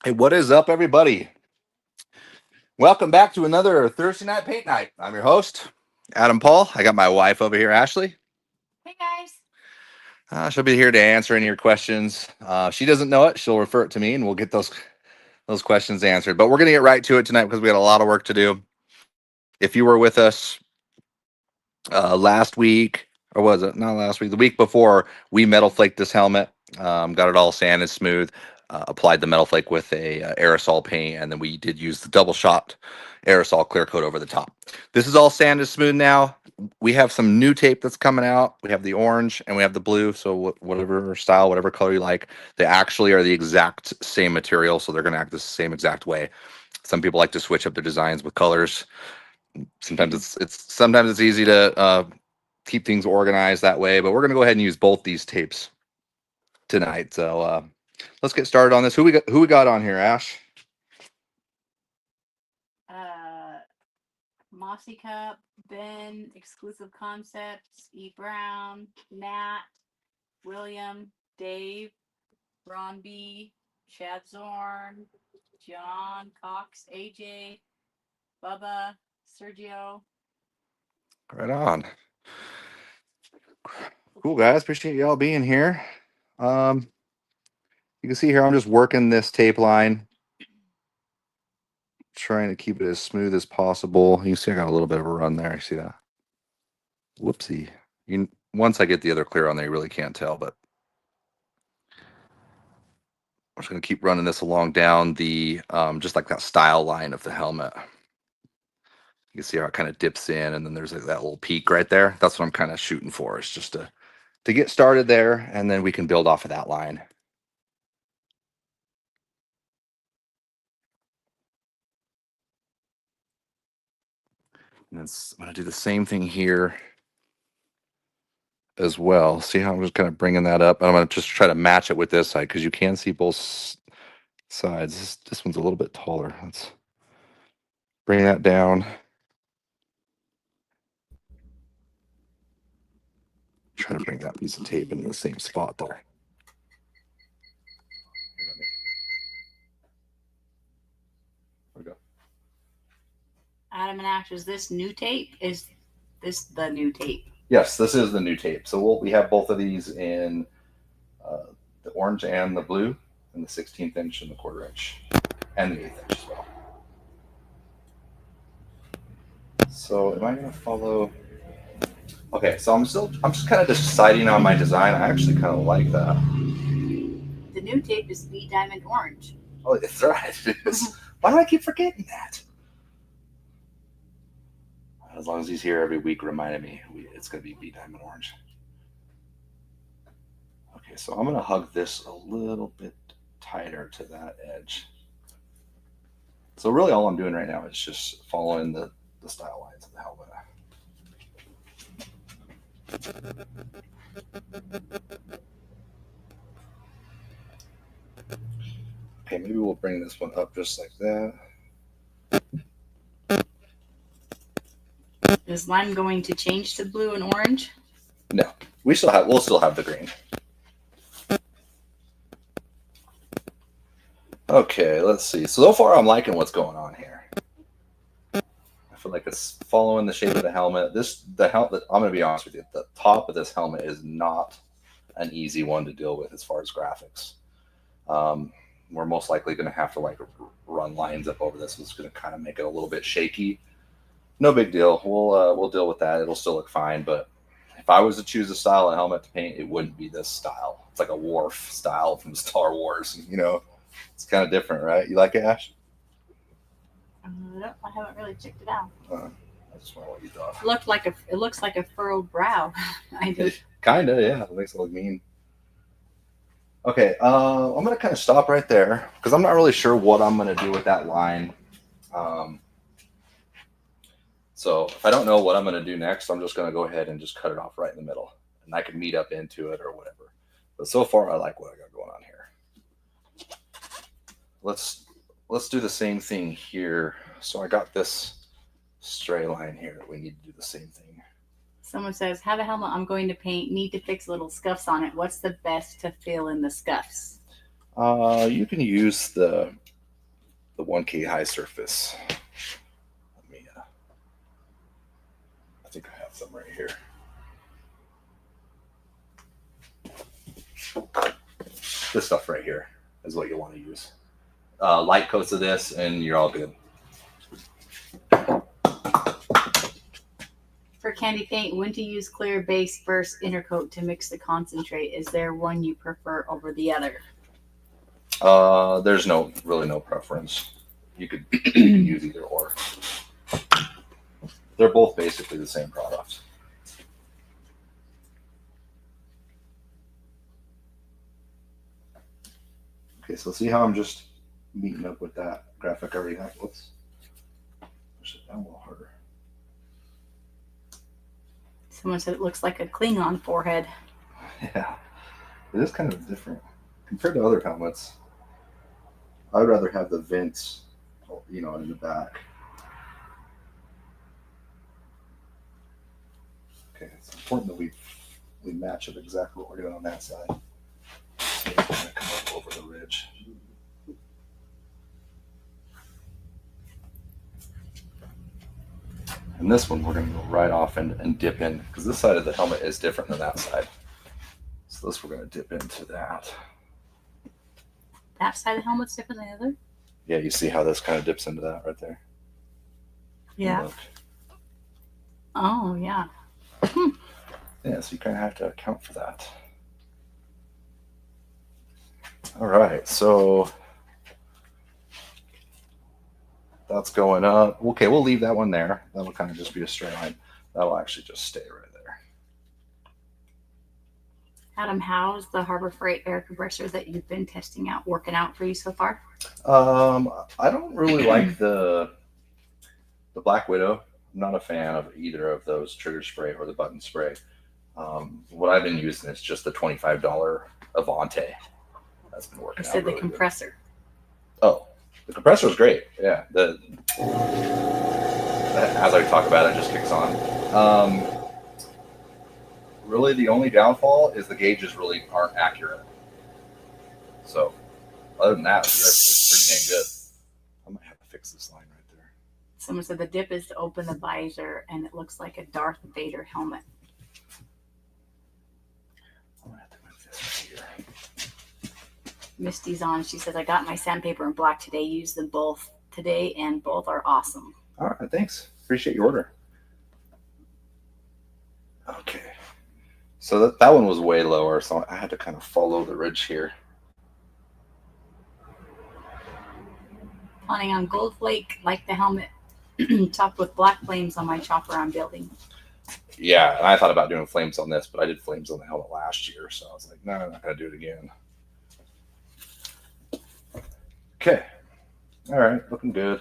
Hey, what is up, everybody? Welcome back to another Thursday night paint night. I'm your host, Adam Paul. I got my wife over here, Ashley. Hey guys. She'll be here to answer any of your questions. She doesn't know it; she'll refer it to me, and we'll get those questions answered. But we're going to get right to it tonight because we got a lot of work to do. If you were with us last week, or was it not last week? The week before, we metal flaked this helmet, got it all sanded smooth, applied the metal flake with a aerosol paint, and then we did use the double shot aerosol clear coat over the top. This is all sanded smooth now. We have some new tape that's coming out. We have the orange and we have the blue. So whatever style, whatever color you like, they actually are the exact same material, so they're going to act the same exact way. Some people like to switch up their designs with colors. Sometimes it's easy to keep things organized that way, but we're going to go ahead and use both these tapes tonight. So let's get started on this. Who we got on here, Ash? Mossy Cup, Ben, Exclusive Concepts, E. Brown, Nat, William, Dave, Ron B, Chad Zorn, John, Cox, AJ, Bubba, Sergio. Right on. Cool, guys. Appreciate y'all being here. Um, you can see here I'm just working this tape line, trying to keep it as smooth as possible. You can see I got a little bit of a run there. You see that? Whoopsie. Once I get the other clear on there, you really can't tell, but I'm just going to keep running this along down the just like that style line of the helmet. You can see how it kind of dips in, and then there's like that little peak right there. That's what I'm kind of shooting for. It's just to get started there, and then we can build off of that line. And I'm going to do the same thing here as well. See how I'm just kind of bringing that up? I'm going to just try to match it with this side because you can see both sides. This one's a little bit taller. Let's bring that down. Try to bring that piece of tape into the same spot there. There we go. Adam and Ash, is this new tape? Is this the new tape? Yes, this is the new tape. So we have both of these in the orange and the blue, and the 16th inch and the 1/4 inch, and the 1/8 inch as well. So am I going to follow? Okay, so I'm just kind of deciding on my design. I actually kind of like that. The new tape is B Diamond Orange. Oh, it's right. It is. Why do I keep forgetting that? As long as he's here every week, reminding me it's going to be B Diamond Orange. Okay, so I'm going to hug this a little bit tighter to that edge. So really all I'm doing right now is just following the style lines of the helmet. Okay, maybe we'll bring this one up just like that. Is LiME going to change to blue and orange? No, we'll still have the green. Okay, let's see. So far, I'm liking what's going on here. I feel like it's following the shape of the helmet. I'm going to be honest with you. The top of this helmet is not an easy one to deal with as far as graphics. We're most likely going to have to like run lines up over this. It's going to kind of make it a little bit shaky. No big deal. We'll deal with that. It'll still look fine. But if I was to choose a style of helmet to paint, it wouldn't be this style. It's like a Worf style from Star Wars. You know, it's kind of different, right? You like it, Ash? No, I haven't really checked it out. I just wonder what you thought. It looks like a furrowed brow. I do. Kind of, yeah. It makes it look mean. Okay, I'm gonna kind of stop right there because I'm not really sure what I'm gonna do with that line. So if I don't know what I'm gonna do next, I'm just gonna go ahead and just cut it off right in the middle, and I can meet up into it or whatever. But so far, I like what I got going on here. Let's do the same thing here. So I got this stray line here. We need to do the same thing. Someone says, have a helmet I'm going to paint. Need to fix little scuffs on it. What's the best to fill in the scuffs? You can use the the 1K high surface. Let me, I think I have some right here. This stuff right here is what you want to use. Light coats of this and you're all good. For candy paint, when to use clear base versus inner coat to mix the concentrate? Is there one you prefer over the other? There's really no preference. You could use either or. They're both basically the same product. Okay, so see how I'm just meeting up with that graphic I already have. Whoops. Push it down a little harder. Someone said it looks like a Klingon forehead. Yeah, it is kind of different compared to other helmets. I would rather have the vents, you know, in the back. Okay, it's important that we match up exactly what we're doing on that side. So it's going to come up over the ridge. And this one we're going to go right off and dip in, because this side of the helmet is different than that side. So this we're going to dip into that. That side of the helmet's different than the other? Yeah, you see how this kind of dips into that right there? Yeah. Look. Oh, yeah. Yeah, so you kind of have to account for that. All right, so that's going up. Okay, we'll leave that one there. That'll kind of just be a straight line. That'll actually just stay right there. Adam, how's the Harbor Freight air compressor that you've been testing out working out for you so far? I don't really like the Black Widow. I'm not a fan of either of those trigger spray or the button spray. What I've been using is just the $25 Avante. That's been working out. I said really the compressor. Good. Oh, the compressor is great. Yeah, as I talk about it, it just kicks on. Really, the only downfall is the gauges really aren't accurate. So, other than that, it's pretty dang good. I might have to fix this line right there. Someone said the dip is to open the visor, and it looks like a Darth Vader helmet. I'm gonna have to move this right here. Misty's on. She says, I got my sandpaper in black today. Used them both today, and both are awesome. All right, thanks. Appreciate your order. Okay. So that one was way lower, so I had to kind of follow the ridge here. Planning on gold flake, like the helmet, topped with black flames on my chopper I'm building. Yeah, and I thought about doing flames on this, but I did flames on the helmet last year, so I was like, no, I'm not going to do it again. Okay. All right, looking good.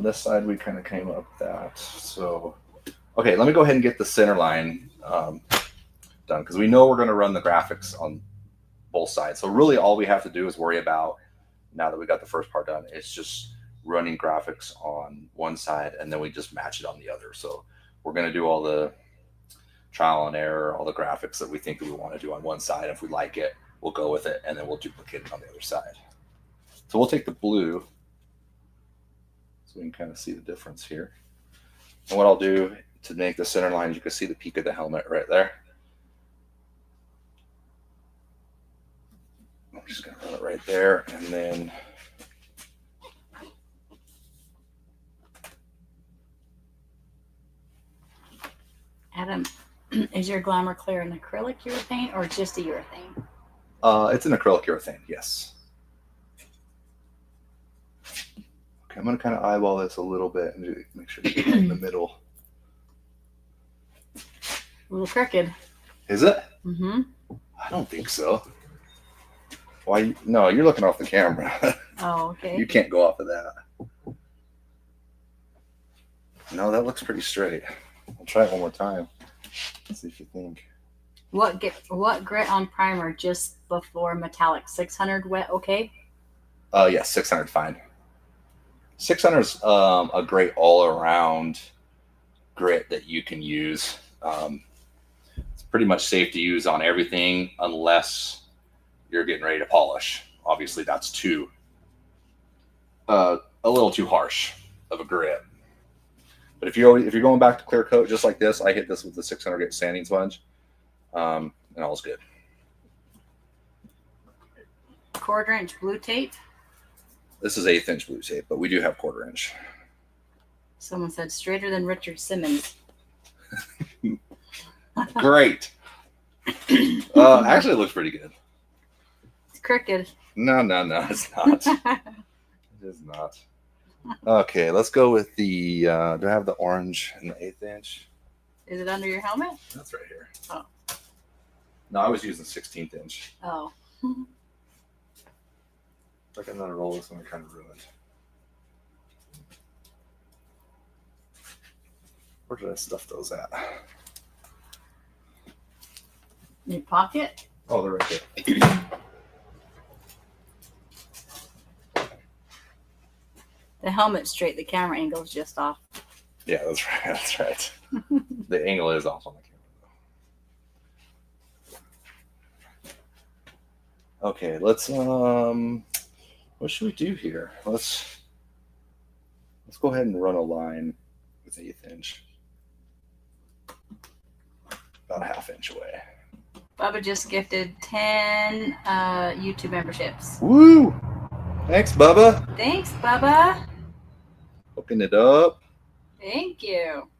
This side we kind of came up that. So, okay, let me go ahead and get the center line done, because we know we're going to run the graphics on both sides. So really all we have to do is worry about, now that we got the first part done, it's just running graphics on one side, and then we just match it on the other. So we're going to do all the trial and error, all the graphics that we think that we want to do on one side. If we like it, we'll go with it, and then we'll duplicate it on the other side. So we'll take the blue, so we can kind of see the difference here. And what I'll do to make the center line, you can see the peak of the helmet right there. I'm just going to run it right there, and then Adam, is your Glamour Clear an acrylic urethane or just a urethane? It's an acrylic urethane, yes. Okay, I'm going to kind of eyeball this a little bit and make sure you get it in the middle. A little crooked. Is it? Mm-hmm. I don't think so. Why? No, you're looking off the camera. Oh, okay. You can't go off of that. No, that looks pretty straight. I'll try it one more time. Let's see if you think. What grit on primer just before metallic? 600 wet, okay? Yes, 600 fine. 600 is a great all-around grit that you can use. It's pretty much safe to use on everything unless you're getting ready to polish. Obviously, that's 2. a little too harsh of a grip. But if you're going back to clear coat just like this, I hit this with the 600 grit sanding sponge, and all's good. 1/4 inch blue tape. This is 1/8 inch blue tape, but we do have 1/4 inch. Someone said straighter than Richard Simmons. Great. Actually, it looks pretty good. It's crooked. No, it's not. It is not. Okay, let's go with the. Do I have the orange and the 1/8 inch? Is it under your helmet? That's right here. Oh. No, I was using 16th inch. Oh. Like another roll, this one kind of ruined. Where did I stuff those at? In your pocket? Oh, they're right there. The helmet's straight, the camera angle's just off. Yeah, that's right. That's right. The angle is off on the camera. Okay, let's what should we do here? Let's go ahead and run a line with 1/8 inch. About a 1/2 inch away. Bubba just gifted 10 YouTube memberships. Woo! Thanks, Bubba. Thanks, Bubba. Hooking it up. Thank you.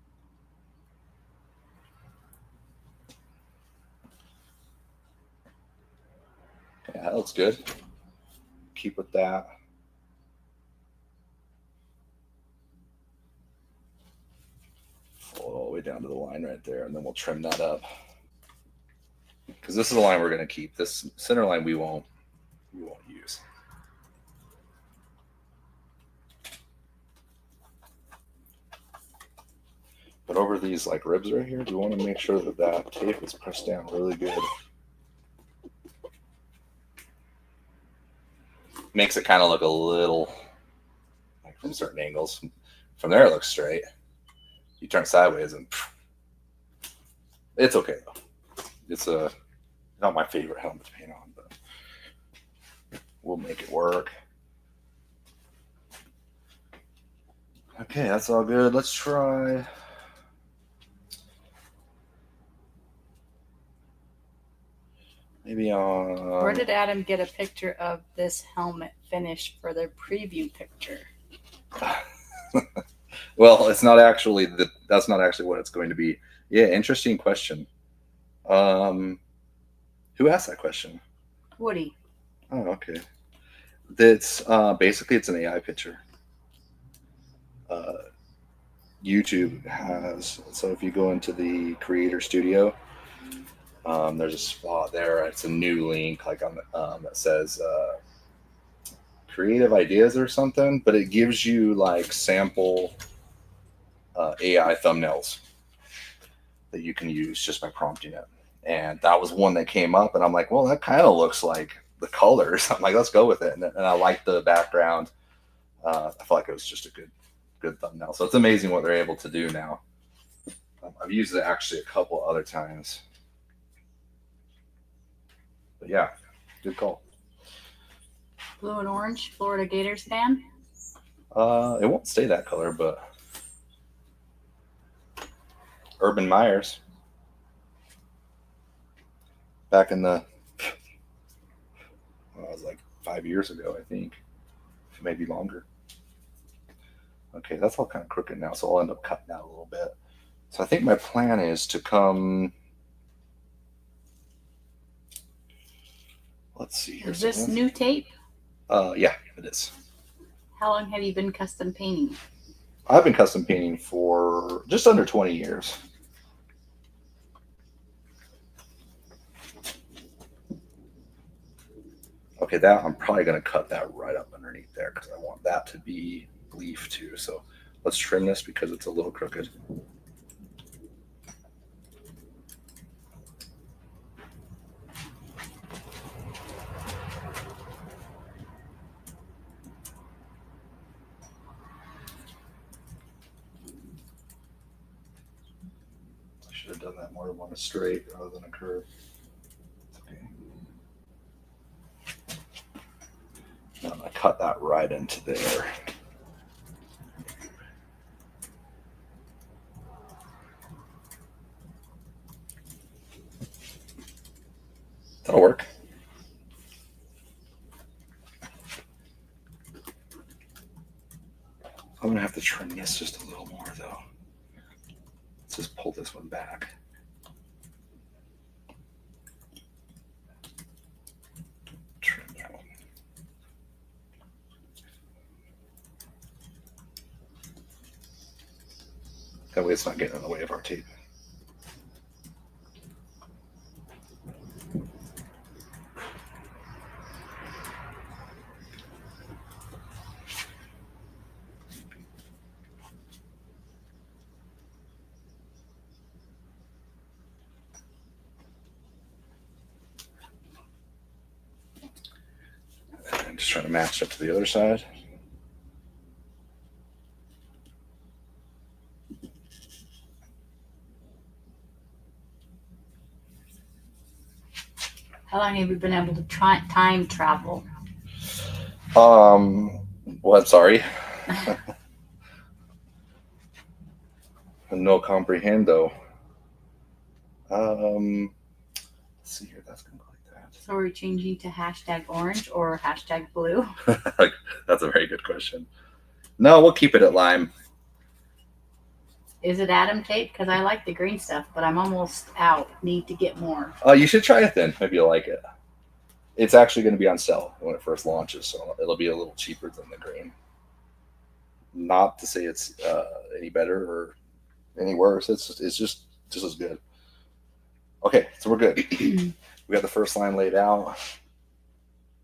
Yeah, that looks good. Keep with that. All the way down to the line right there, and then we'll trim that up. Because this is the line we're going to keep. This center line we won't use. But over these like ribs right here, we want to make sure that that tape is pressed down really good. Makes it kind of look a little like from certain angles. From there, it looks straight. You turn sideways and it's okay though. It's not my favorite helmet to paint on, but we'll make it work. Okay, that's all good. Let's try. Maybe on. Where did Adam get a picture of this helmet finish for their preview picture? Well, it's not actually that's not actually what it's going to be. Yeah, interesting question. Who asked that question? Woody. Oh, okay. That's basically it's an AI picture. YouTube has, so if you go into the creator studio, there's a spot there. It's a new link like on that says creative ideas or something, but it gives you like sample AI thumbnails that you can use just by prompting it. And that was one that came up, and I'm like, well, that kind of looks like the colors. I'm like, let's go with it. And I like the background. I felt like it was just a good thumbnail. So it's amazing what they're able to do now. I've used it actually a couple other times. But yeah, good call. Blue and orange, Florida Gators fan? It won't stay that color, but Urban Myers. Back in the, well, it was like 5 years ago, I think. Maybe longer. Okay, that's all kind of crooked now, so I'll end up cutting out a little bit. So I think my plan is to come. Let's see here. Is this new tape? Yeah, it is. How long have you been custom painting? I've been custom painting for just under 20 years. Okay, that I'm probably going to cut that right up underneath there because I want that to be leaf too. So let's trim this because it's a little crooked. I should have done that more on a straight rather than a curve. Okay. Now I'm going to cut that right into there. That'll work. I'm going to have to trim this just a little more, though. Let's just pull this one back. Trim that one. That way it's not getting in the way of our tape. And just trying to match up to the other side. How long have you been able to time travel? What? Sorry. No comprehendo. Let's see here. That's gonna go like that. So are we changing to hashtag orange or hashtag blue? That's a very good question. No, we'll keep it at LiME. Is it Atom tape? Because I like the green stuff, but I'm almost out. Need to get more. You should try it then. Maybe you'll like it. It's actually going to be on sale when it first launches, so it'll be a little cheaper than the green. Not to say it's any better or any worse. It's just as good. Okay, so we're good. We got the first line laid out.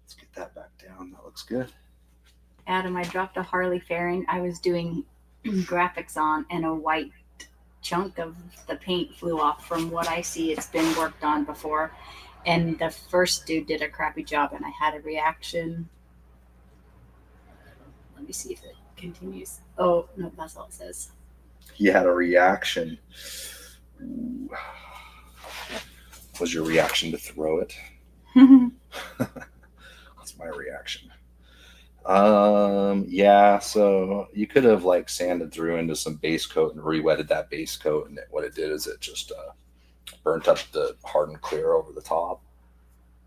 Let's get that back down. That looks good. Adam, I dropped a Harley fairing I was doing graphics on, and a white chunk of the paint flew off. From what I see, it's been worked on before, and the first dude did a crappy job, and I had a reaction. Let me see if it continues. Oh no, that's all it says. He had a reaction. Ooh. Was your reaction to throw it? That's my reaction. Yeah, so you could have like sanded through into some base coat and re-wetted that base coat, and what it did is it just burnt up the hardened clear over the top.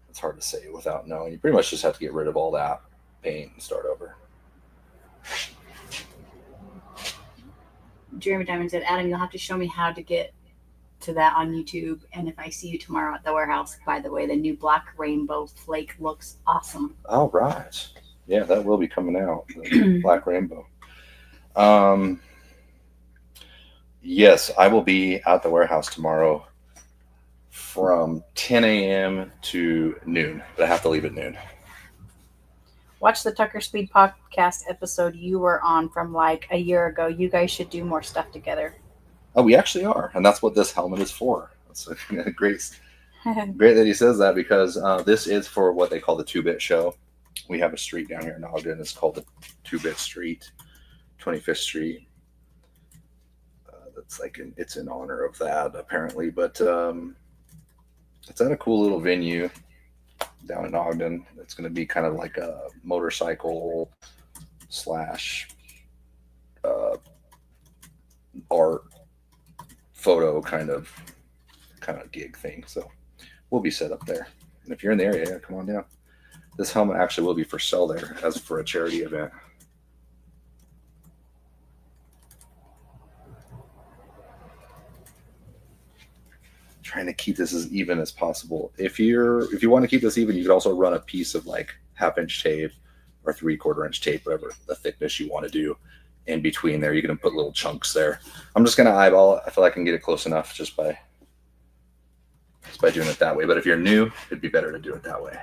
It's hard to say without knowing. You pretty much just have to get rid of all that paint and start over. Jeremy Diamond said, Adam, you'll have to show me how to get to that on YouTube. And if I see you tomorrow at the warehouse, by the way, the new black rainbow flake looks awesome. All right. Yeah, that will be coming out. The black rainbow. Yes, I will be at the warehouse tomorrow from 10 a.m. to noon, but I have to leave at noon. Watch the Tucker Speed podcast episode you were on from like a year ago. You guys should do more stuff together. Oh, we actually are, and that's what this helmet is for. It's great that he says that, because this is for what they call the 2-bit show. We have a street down here in Ogden. It's called the 2-bit Street, 25th Street. That's like it's in honor of that apparently, but it's at a cool little venue down in Ogden. It's going to be kind of like a motorcycle slash art photo kind of gig thing. So we'll be set up there. And if you're in the area, come on down. This helmet actually will be for sale there as for a charity event. Trying to keep this as even as possible. If you want to keep this even, you could also run a piece of like 1/2-inch tape or 3/4-inch tape, whatever the thickness you want to do in between there. You can put little chunks there. I'm just gonna eyeball it. I feel like I can get it close enough just by doing it that way. But if you're new, it'd be better to do it that way.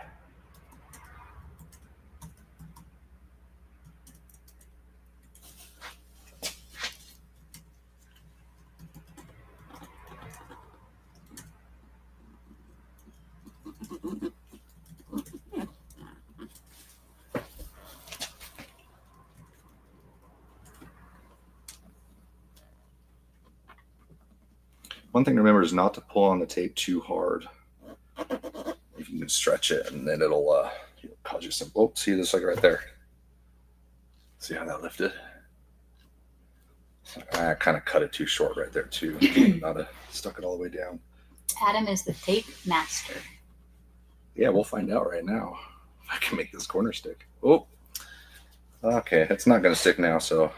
One thing to remember is not to pull on the tape too hard. If you can stretch it, and then it'll cause you some. Oh, see this like right there. See how that lifted? I kind of cut it too short right there too. Not stuck it all the way down. Adam is the tape master. Yeah, we'll find out right now if I can make this corner stick. Oh, okay, it's not going to stick now, so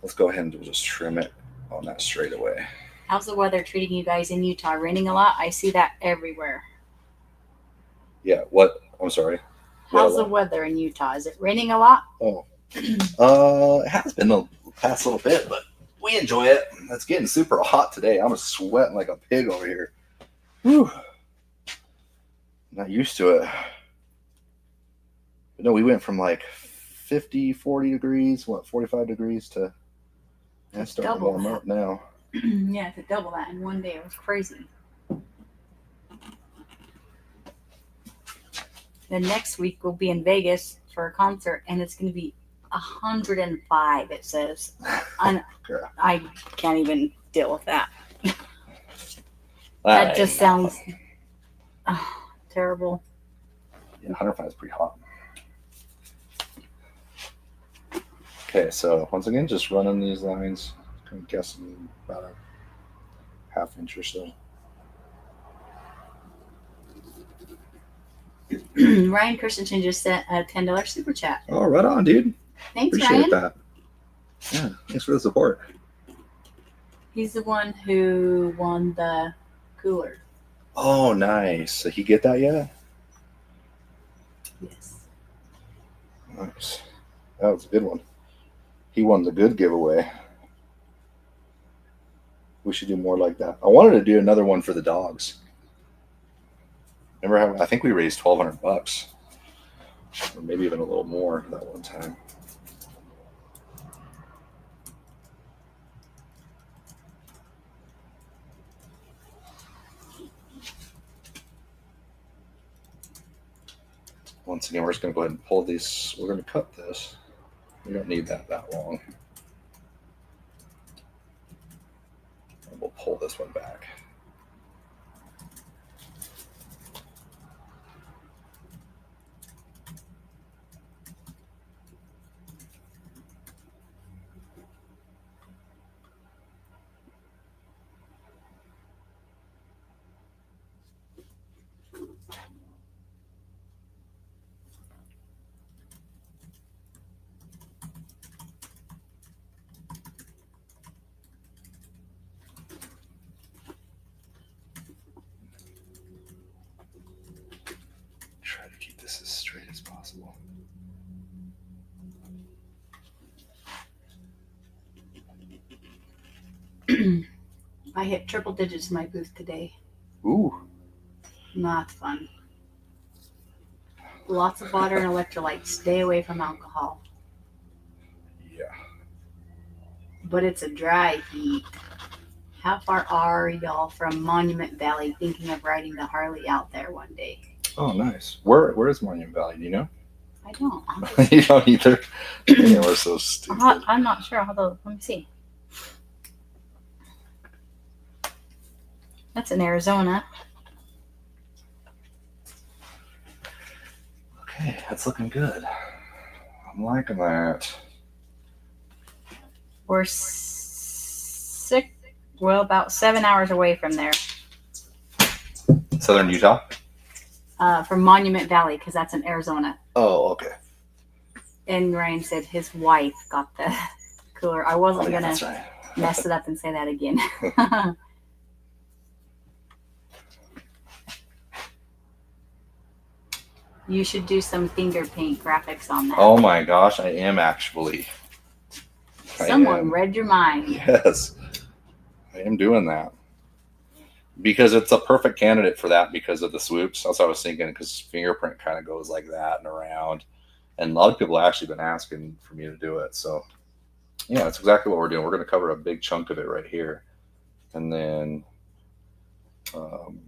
let's go ahead and just trim it on that straight away. How's the weather treating you guys in Utah? Raining a lot? I see that everywhere. Yeah, what? I'm sorry. How's the weather in Utah? Is it raining a lot? Oh, it has been the past little bit, but we enjoy it. It's getting super hot today. I'm sweating like a pig over here. Whew. Not used to it. But no, we went from like 50, 40 degrees, 45 degrees to it's starting to warm up now. Yeah, to double that in one day. It was crazy. The next week we'll be in Vegas for a concert, and it's going to be 105, it says. I can't even deal with that. That just sounds terrible. Yeah, 105 is pretty hot. Okay, so once again, just running these lines. I'm guessing about a ½ inch or so. Ryan Christensen just sent a $10 super chat. Oh, right on, dude. Thanks, Appreciate Ryan. that. Yeah, thanks for the support. He's the one who won the cooler. Oh, nice. Did he get that yet? Yes. Nice. That was a good one. He won the good giveaway. We should do more like that. I wanted to do another one for the dogs. Remember how I think we raised $1,200, or maybe even a little more that one time. Once again, we're just going to go ahead and pull these. We're going to cut this. We don't need that long. And we'll pull this one back. Try to keep this as straight as possible. I hit triple digits in my booth today. Ooh. Not fun. Lots of water and electrolytes. Stay away from alcohol. Yeah. But it's a dry heat. How far are y'all from Monument Valley? Thinking of riding the Harley out there one day. Oh, nice. Where is Monument Valley? Do you know? I don't. You don't either. Yeah, we're so stupid. I'm not sure. Let me see. That's in Arizona. Okay, that's looking good. I'm liking that. We're about 7 hours away from there. Southern Utah? From Monument Valley, because that's in Arizona. Oh, okay. And Ryan said his wife got the cooler. I wasn't going to mess it up and say that again. You should do some finger paint graphics on that. Oh my gosh, I am actually. Someone read your mind. Yes, I am doing that. Because it's a perfect candidate for that because of the swoops. That's what I was thinking, because Fingerprint kind of goes like that and around. And a lot of people have actually been asking for me to do it. So, yeah, that's exactly what we're doing. We're going to cover a big chunk of it right here. And then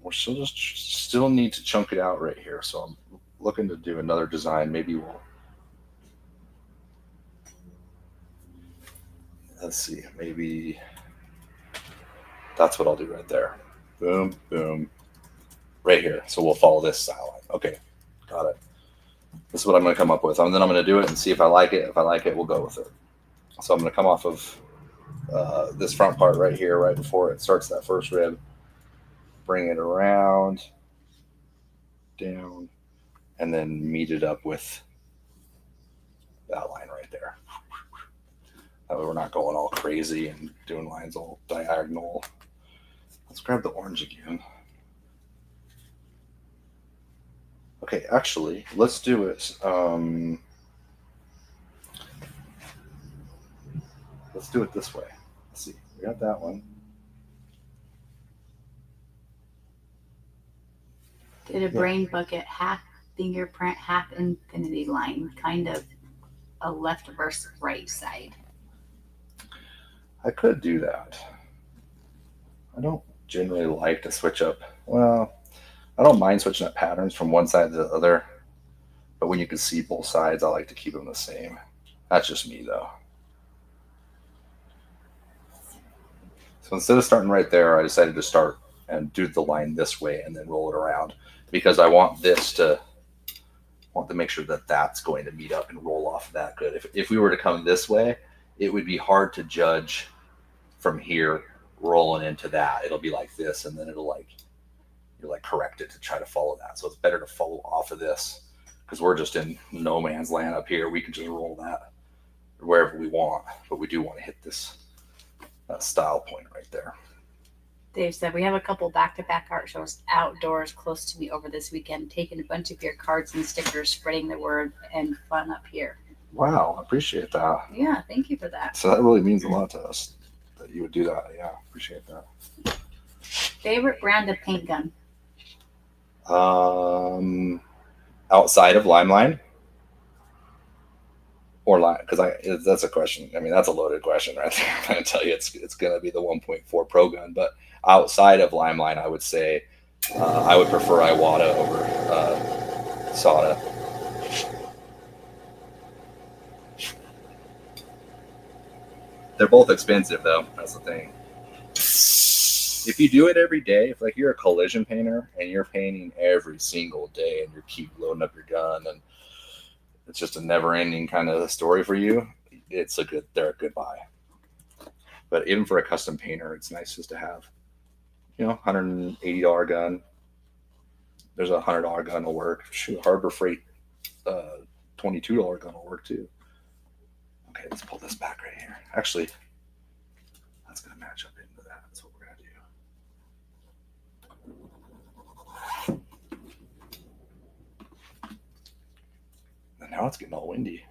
we're still need to chunk it out right here. So I'm looking to do another design. Maybe let's see, maybe that's what I'll do right there. Boom, boom, right here. So we'll follow this style line. Okay, got it. This is what I'm going to come up with. And then I'm going to do it and see if I like it. If I like it, we'll go with it. So I'm going to come off of this front part right here, right before it starts that first rib. Bring it around, down, and then meet it up with that line right there. That way we're not going all crazy and doing lines all diagonal. Let's grab the orange again. Okay, actually, let's do it. Let's do it this way. Let's see. We got that one. Did a brain bucket half fingerprint, half infinity line, kind of a left versus right side. I could do that. I don't generally like to switch up. Well, I don't mind switching up patterns from one side to the other, but when you can see both sides, I like to keep them the same. That's just me, though. So instead of starting right there, I decided to start and do the line this way and then roll it around, because I want to make sure that that's going to meet up and roll off that good. If we were to come this way, it would be hard to judge from here rolling into that. It'll be like this, and then you'll correct it to try to follow that. So it's better to follow off of this, because we're just in no man's land up here. We can just roll that wherever we want, but we do want to hit this style point right there. Dave said, we have a couple back-to-back art shows outdoors close to me over this weekend, taking a bunch of your cards and stickers, spreading the word, and fun up here. Wow, I appreciate that. Yeah, thank you for that. So that really means a lot to us that you would do that. Yeah, appreciate that. Favorite brand of paint gun? Outside of LiME or line, because that's a question. I mean, that's a loaded question right there. I'm going to tell you it's going to be the 1.4 Pro gun, but outside of LiME, I would say I would prefer Iwata over Sada. They're both expensive, though. That's the thing. If you do it every day, if like you're a collision painter and you're painting every single day and you keep loading up your gun and it's just a never-ending kind of story for you, they're a good buy. But even for a custom painter, it's nice just to have, $180 gun. There's a $100 gun will work. Shoot, Harbor Freight $22 gun will work too. Okay, let's pull this back right here. Actually, that's going to match up into that. That's what we're going to do. And now it's getting all windy.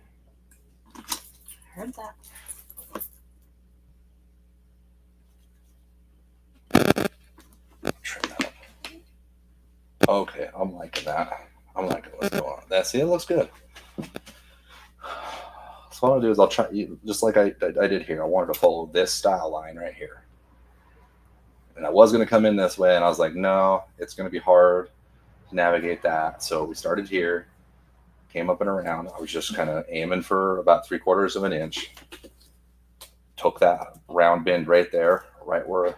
I heard that. Trim that up. Okay, I'm liking that. I'm liking what's going on. See, it looks good. So what I'll do is I'll try, just like I did here, I wanted to follow this style line right here. And I was going to come in this way, and I was like, no, it's going to be hard to navigate that. So we started here, came up and around. I was just kind of aiming for about 3/4 of an inch. Took that round bend right there, right where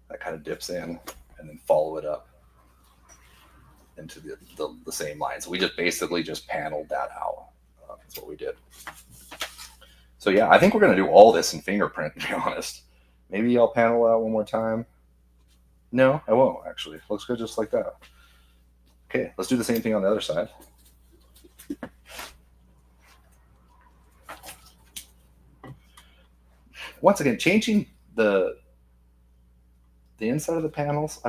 that kind of dips in, and then follow it up into the same line. So we just basically just paneled that out. That's what we did. So yeah, I think we're going to do all this in Fingerprint, to be honest. Maybe I'll panel out one more time. No, I won't, actually. It looks good just like that. Okay, let's do the same thing on the other side. Once again, changing the inside of the panels,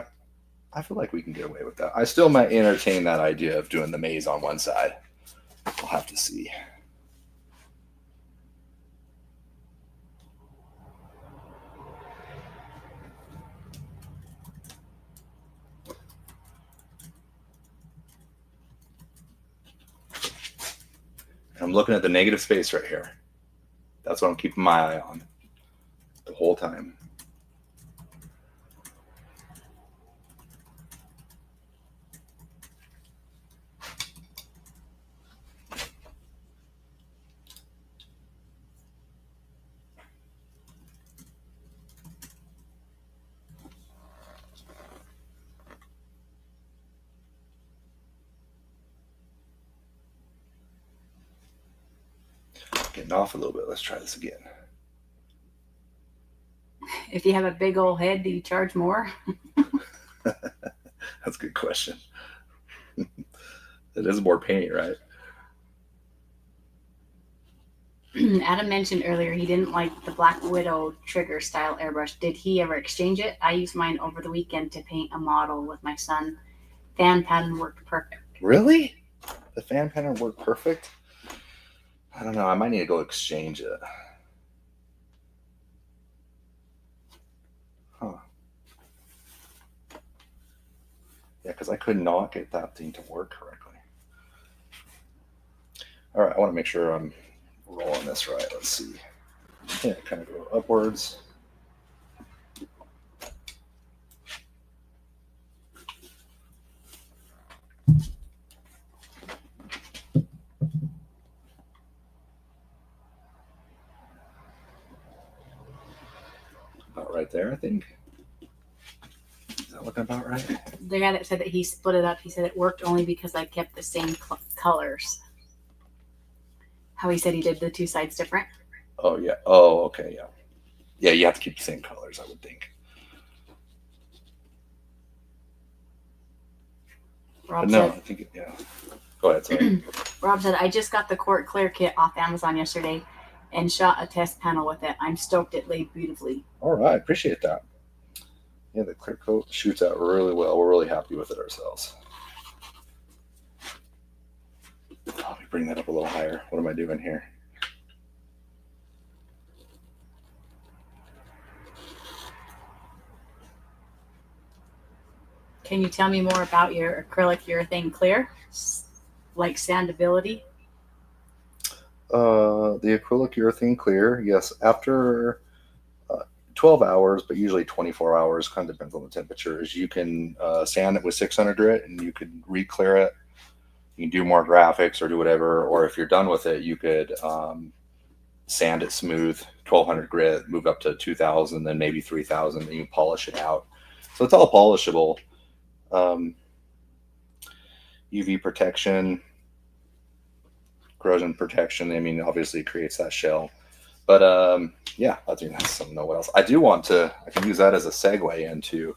I feel like we can get away with that. I still might entertain that idea of doing the maze on one side. We'll have to see. I'm looking at the negative space right here. That's what I'm keeping my eye on the whole time. getting off a little bit. Let's try this again. If you have a big old head, do you charge more? That's a good question. It is more paint, right? Adam mentioned earlier he didn't like the Black Widow trigger style airbrush. Did he ever exchange it? I used mine over the weekend to paint a model with my son. Fan pattern worked perfect. Really? The fan pattern worked perfect? I don't know. I might need to go exchange it. Huh. Yeah, because I could not get that thing to work correctly. All right, I want to make sure I'm rolling this right. Let's see. Yeah, kind of go upwards. About right there, I think. Is that looking about right? The guy that said that he split it up, he said it worked only because I kept the same colors. How he said he did the two sides different. Oh, yeah. Oh, okay, yeah. Yeah, you have to keep the same colors, I would think. Rob But no, said, I think, yeah. Go ahead, sorry. Rob said, I just got the Court Clear kit off Amazon yesterday and shot a test panel with it. I'm stoked it laid beautifully. All right, appreciate that. Yeah, the clear coat shoots out really well. We're really happy with it ourselves. Let me bring that up a little higher. What am I doing here? Can you tell me more about your acrylic urethane clear? Like sandability? The acrylic urethane clear, yes, after 12 hours, but usually 24 hours, kind of depends on the temperatures. You can sand it with 600 grit and you could re-clear it. You can do more graphics or do whatever, or if you're done with it, you could sand it smooth, 1200 grit, move up to 2000, then maybe 3000, and you polish it out. So it's all polishable. UV protection, corrosion protection. I mean, obviously it creates that shell. But yeah, I think that's something. Know what else? I can use that as a segue into.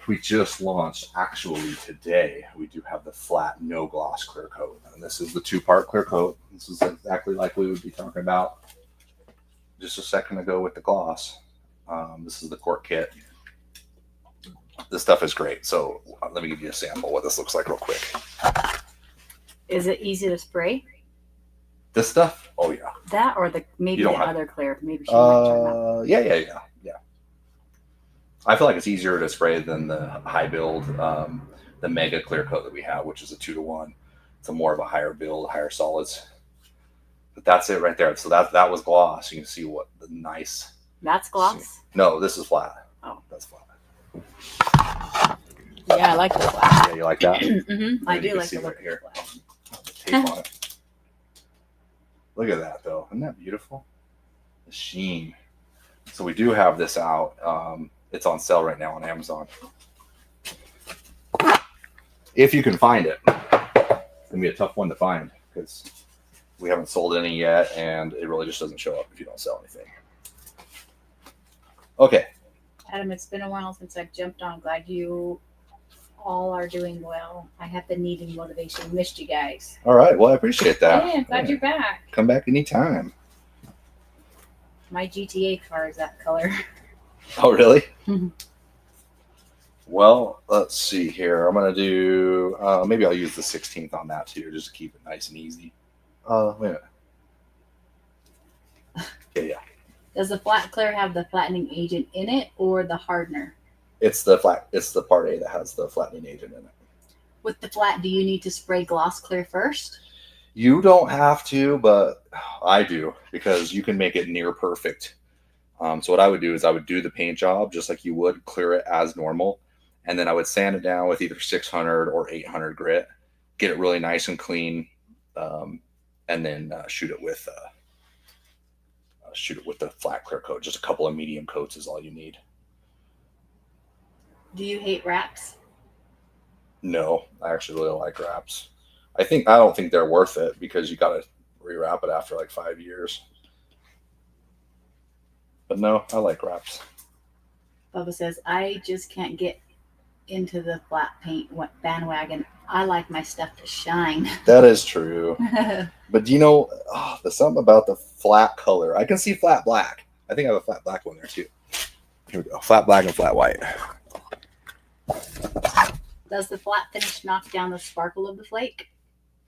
We just launched, actually today, we do have the flat no gloss clear coat. And this is the 2-part clear coat. This is exactly like we would be talking about just a second ago with the gloss. This is the Court kit. This stuff is great. So let me give you a sample of what this looks like real quick. Is it easy to spray? This stuff? Oh, yeah. That or the other clear? Maybe she might turn that. Yeah. I feel like it's easier to spray than the high build, the mega clear coat that we have, which is a 2-to-1. It's a more of a higher build, higher solids. But that's it right there. So that was gloss. You can see what the nice. That's gloss? No, this is flat. Oh. That's flat. Yeah, I like the flat. Yeah, you like that? Mm-hmm. I do like the right here. The tape on it. Look at that, though. Isn't that beautiful? The sheen. So we do have this out. It's on sale right now on Amazon. If you can find it. It's going to be a tough one to find because we haven't sold any yet, and it really just doesn't show up if you don't sell anything. Okay. Adam, it's been a while since I've jumped on. Glad you all are doing well. I have been needing motivation. Missed you guys. All right. Well, I appreciate that. Yeah, glad you're back. Come back anytime. My GTA car is that color. Oh, really? Well, let's see here. I'm going to do, maybe I'll use the 16th on that too, just to keep it nice and easy. Wait a minute. Yeah. Does the flat clear have the flattening agent in it or the hardener? It's the part A that has the flattening agent in it. With the flat, do you need to spray gloss clear first? You don't have to, but I do because you can make it near perfect. So what I would do is I would do the paint job just like you would, clear it as normal, and then I would sand it down with either 600 or 800 grit, get it really nice and clean, and then shoot it with the flat clear coat. Just a couple of medium coats is all you need. Do you hate wraps? No, I actually really like wraps. I don't think they're worth it because you got to rewrap it after like 5 years. But no, I like wraps. Bubba says, I just can't get into the flat paint bandwagon. I like my stuff to shine. That is true. But you know, there's something about the flat color. I can see flat black. I think I have a flat black one there too. Here we go. Flat black and flat white. Does the flat finish knock down the sparkle of the flake?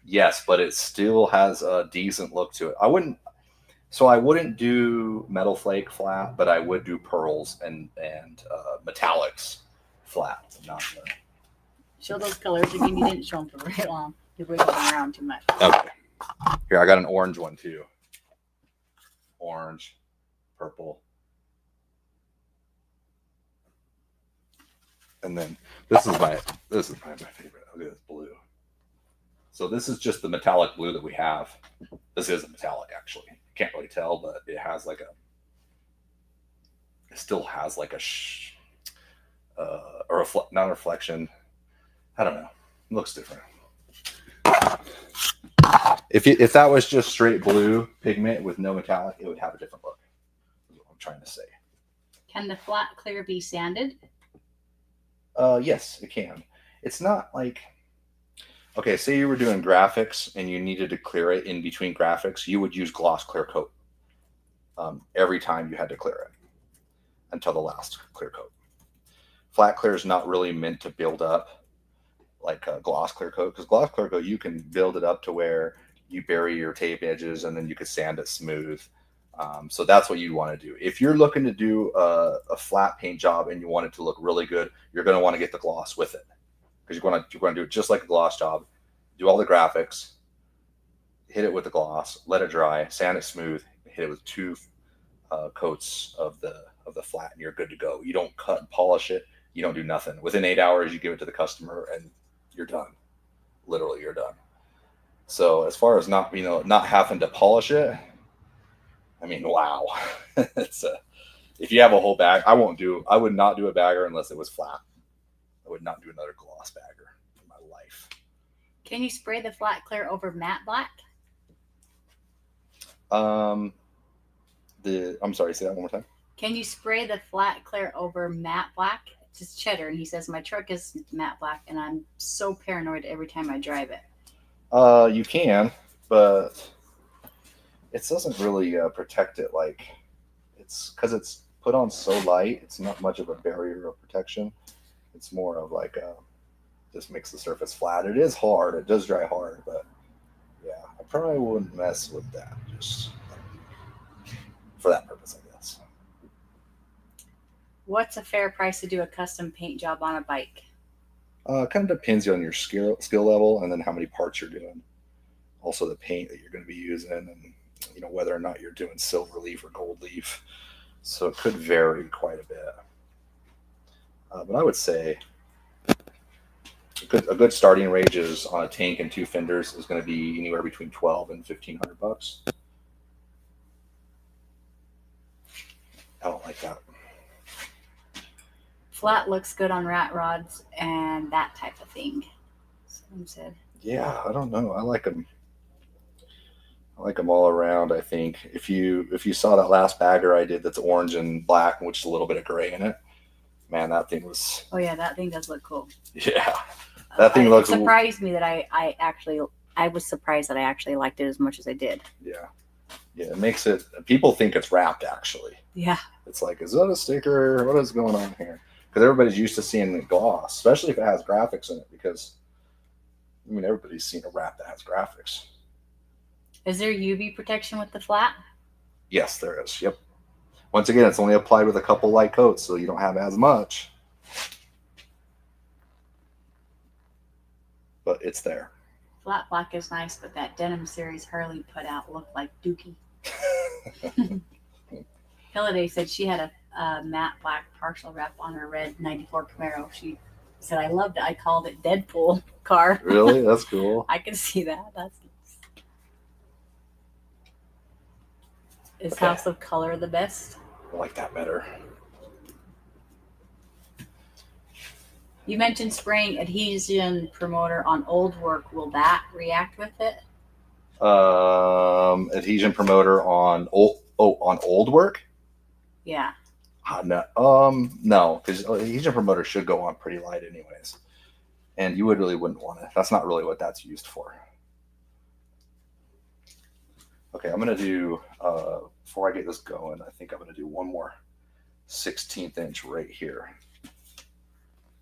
Yes, but it still has a decent look to it. I wouldn't do metal flake flat, but I would do pearls and metallics flat. Not show those colors again. You didn't show them for very long. You're wiggling around too much. Okay. Here, I got an orange one too. Orange, purple. And then this is my favorite. Look at this blue. So this is just the metallic blue that we have. This isn't metallic actually. You can't really tell, but it has like it still has like not a reflection. I don't know. It looks different. If that was just straight blue pigment with no metallic, it would have a different look. That's what I'm trying to say. Can the flat clear be sanded? Yes, it can. It's not like, okay, say you were doing graphics and you needed to clear it in between graphics, you would use gloss clear coat every time you had to clear it until the last clear coat. Flat clear is not really meant to build up like a gloss clear coat, because gloss clear coat, you can build it up to where you bury your tape edges and then you could sand it smooth. So that's what you want to do. If you're looking to do a flat paint job and you want it to look really good, you're going to want to get the gloss with it, because you're going to do it just like a gloss job. Do all the graphics, hit it with the gloss, let it dry, sand it smooth, hit it with 2 coats of the flat, and you're good to go. You don't cut and polish it. You don't do nothing. Within 8 hours, you give it to the customer and you're done. Literally, you're done. So as far as not having to polish it, I mean, wow. If you have a whole bag, I would not do a bagger unless it was flat. I would not do another gloss bagger in my life. Can you spray the flat clear over matte black? I'm sorry, say that one more time. Can you spray the flat clear over matte black? Just Cheddar, and he says, my truck is matte black and I'm so paranoid every time I drive it. You can, but it doesn't really protect it. Like, it's because it's put on so light, it's not much of a barrier of protection. It's more of like just makes the surface flat. It is hard. It does dry hard, but yeah, I probably wouldn't mess with that just for that purpose, I guess. What's a fair price to do a custom paint job on a bike? Kind of depends on your skill level and then how many parts you're doing. Also the paint that you're going to be using, and whether or not you're doing silver leaf or gold leaf. So it could vary quite a bit. But I would say a good starting range is on a tank and 2 fenders is going to be anywhere between $1,200 and $1,500. I don't like that. Flat looks good on rat rods and that type of thing. Someone said. Yeah, I don't know. I like them. I like them all around. I think if you saw that last bagger I did that's orange and black, which is a little bit of gray in it, man, that thing was. Oh yeah, that thing does look cool. Yeah, that thing looks. It surprised me that I was surprised that I actually liked it as much as I did. Yeah, it makes it. People think it's wrapped actually. Yeah. It's like, is that a sticker? What is going on here? Because everybody's used to seeing the gloss, especially if it has graphics in it. Because everybody's seen a wrap that has graphics. Is there UV protection with the flat? Yes, there is. Yep. Once again, it's only applied with a couple light coats, so you don't have as much. But it's there. Flat black is nice, but that denim series Harley put out looked like Dookie. Holiday said she had a matte black partial wrap on her red 94 Camaro. She said, I loved it. I called it Deadpool car. Really? That's cool. I can see that. That's nice. Is Okay. House of Color the best? I like that better. You mentioned spraying adhesion promoter on old work. Will that react with it? Adhesion promoter on old work. Yeah. No, because adhesion promoter should go on pretty light anyways, and you wouldn't want it. That's not really what that's used for. Okay, I'm gonna do before I get this going. I think I'm gonna do one more 16th inch right here,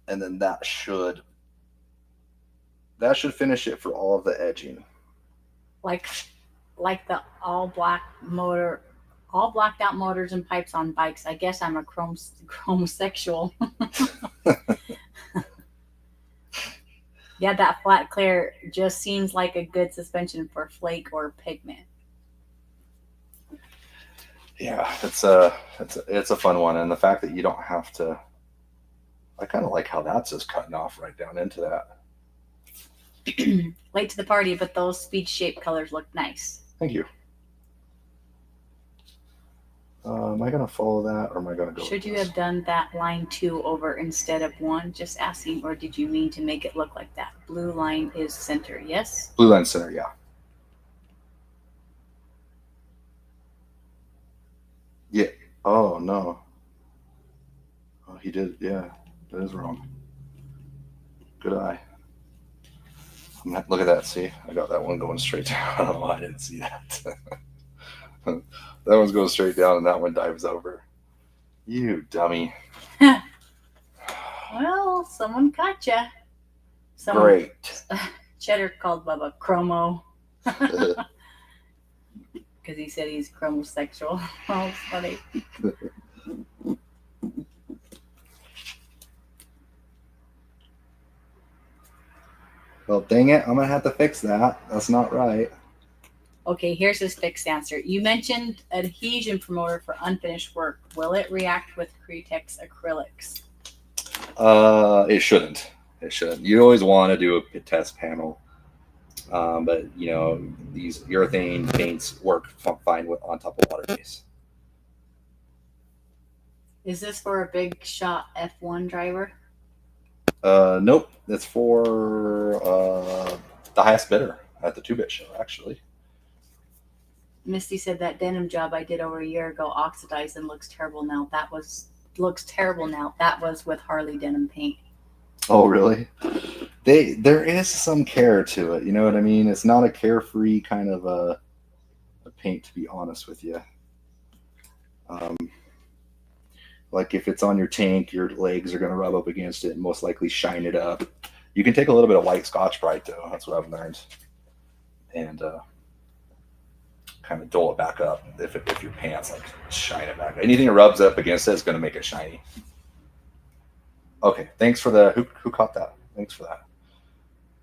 and then that should finish it for all of the edging. Like the all blacked out motors and pipes on bikes. I guess I'm a chromosexual. Yeah, that flat clear just seems like a good suspension for flake or pigment. Yeah, it's a fun one, and the fact that you don't have to. I kind of like how that's just cutting off right down into that. Late to the party, but those speed shape colors look nice. Thank you. Am I gonna follow that, or am I gonna go? Should you have done that line 2 over instead of 1? Just asking, or did you mean to make it look like that? Blue line is center, yes? Blue line center, yeah. Yeah. Oh no. Oh, he did. Yeah, that is wrong. Good eye. Look at that. See, I got that one going straight down. Oh, I didn't see that. That one's going straight down, and that one dives over. You dummy. Well, someone caught ya. Great. Cheddar called Bubba Chromo. Because he said he's chromosexual. Oh, it's funny. Well, dang it. I'm going to have to fix that. That's not right. Okay, here's his fixed answer. You mentioned adhesion promoter for unfinished work. Will it react with Cretex acrylics? It shouldn't. It shouldn't. You always want to do a test panel. But, you know, these urethane paints work fine on top of water base. Is this for a big shot F1 driver? Nope. It's for the highest bidder at the 2-bit show, actually. Misty said that denim job I did over a year ago oxidized and looks terrible now. That was with Harley denim paint. Oh, really? There is some care to it. You know what I mean? It's not a carefree kind of a paint, to be honest with you. Like if it's on your tank, your legs are going to rub up against it and most likely shine it up. You can take a little bit of white Scotch-Brite, though. That's what I've learned. And kind of dole it back up if your pants like shine it back. Anything that rubs up against it is going to make it shiny. Okay, thanks for the who caught that. Thanks for that.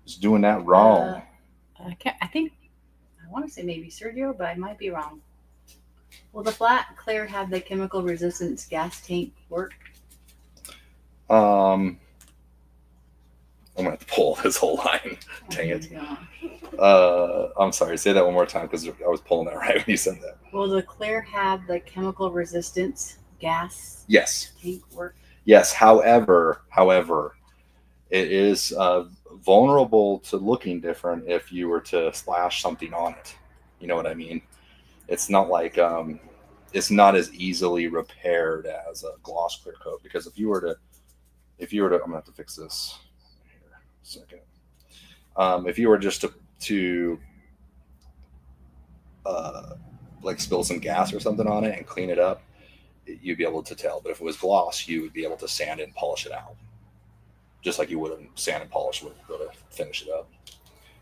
Just doing that wrong. I want to say maybe Sergio, but I might be wrong. Will the flat clear have the chemical resistance gas tank work? I'm gonna have to pull this whole line. Dang it. I'm sorry. Say that one more time because I was pulling that right when you said that. Will the clear have the chemical resistance gas tank work? Yes. However, it is vulnerable to looking different if you were to splash something on it. You know what I mean? It's not like it's not as easily repaired as a gloss clear coat, because if you were to, I'm gonna have to fix this here a second. If you were just to like spill some gas or something on it and clean it up, you'd be able to tell. But if it was gloss, you would be able to sand and polish it out, just like you would sand and polish would go to finish it up.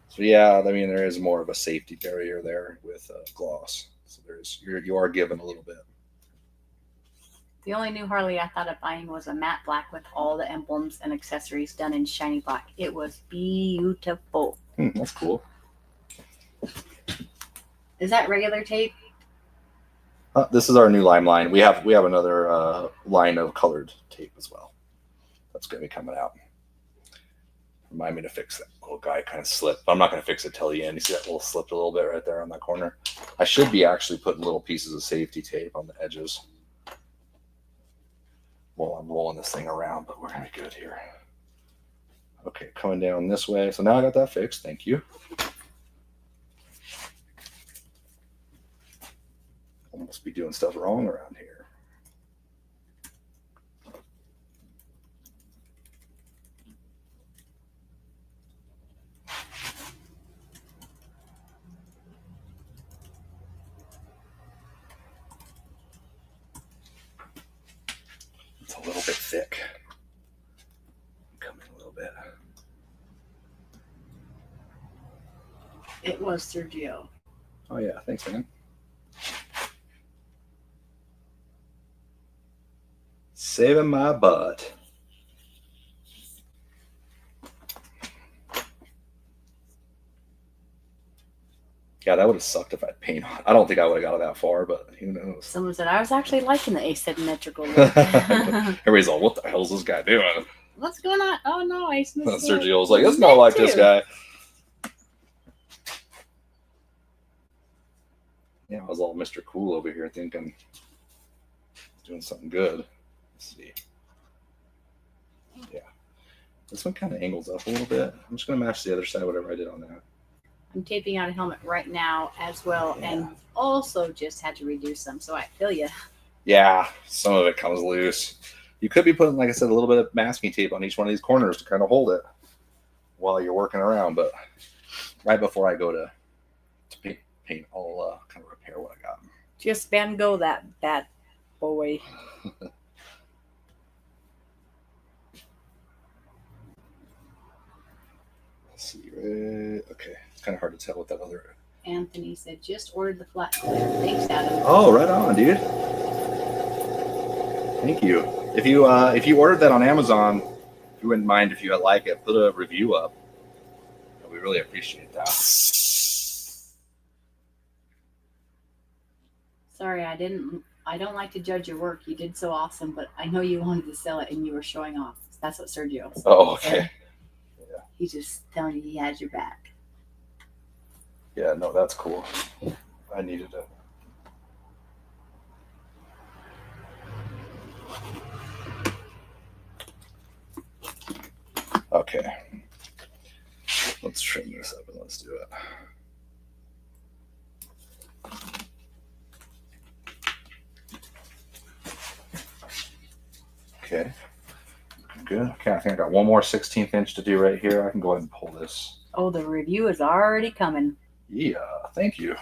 So yeah, I mean, there is more of a safety barrier there with gloss. So you are given a little bit. The only new Harley I thought of buying was a matte black with all the emblems and accessories done in shiny black. It was beautiful. That's cool. Is that regular tape? This is our new LiME line. We have another line of colored tape as well. That's going to be coming out. Remind me to fix that little guy kind of slipped. I'm not going to fix it till the end. You see that little slipped a little bit right there on that corner? I should be actually putting little pieces of safety tape on the edges. Well, I'm rolling this thing around, but we're going to be good here. Okay, coming down this way. So now I got that fixed. Thank you. must be doing stuff wrong around here. It's a little bit thick. Come in a little bit. It was Sergio. Oh yeah, thanks, man. Saving my butt. Yeah, that would have sucked if I'd paint on. I don't think I would have got that far, but who knows? Someone said I was actually liking the asymmetrical look. Everybody's like, "What the hell is this guy doing?" What's going on? Oh no, Sergio was like, "It's not like this guy." Yeah, I was all Mr. Cool over here thinking doing something good. Let's see. Yeah. This one kind of angles up a little bit. I'm just going to match the other side, whatever I did on that. I'm taping out a helmet right now as well, and also just had to reduce some, so I feel you. Yeah, some of it comes loose. You could be putting, like I said, a little bit of masking tape on each one of these corners to kind of hold it while you're working around. But right before I go to paint, I'll kind of repair what I got. Just Van Gogh that bad boy. Let's see, right? Okay, it's kind of hard to tell with that other. Anthony said, just ordered the flat clear. Thanks, Adam. Oh, right on, dude. Thank you. If you ordered that on Amazon, if you wouldn't mind if you like it, put a review up. We really appreciate that. Sorry, I don't like to judge your work. You did so awesome, but I know you wanted to sell it and you were showing off. That's what Sergio said. Oh, okay. Yeah. He's just telling you he has your back. Yeah, no, that's cool. I needed it. Okay. Let's trim this up and let's do it. Okay. Good. Okay, I think I got one more 16th inch to do right here. I can go ahead and pull this. Oh, the review is already coming. Yeah, thank you.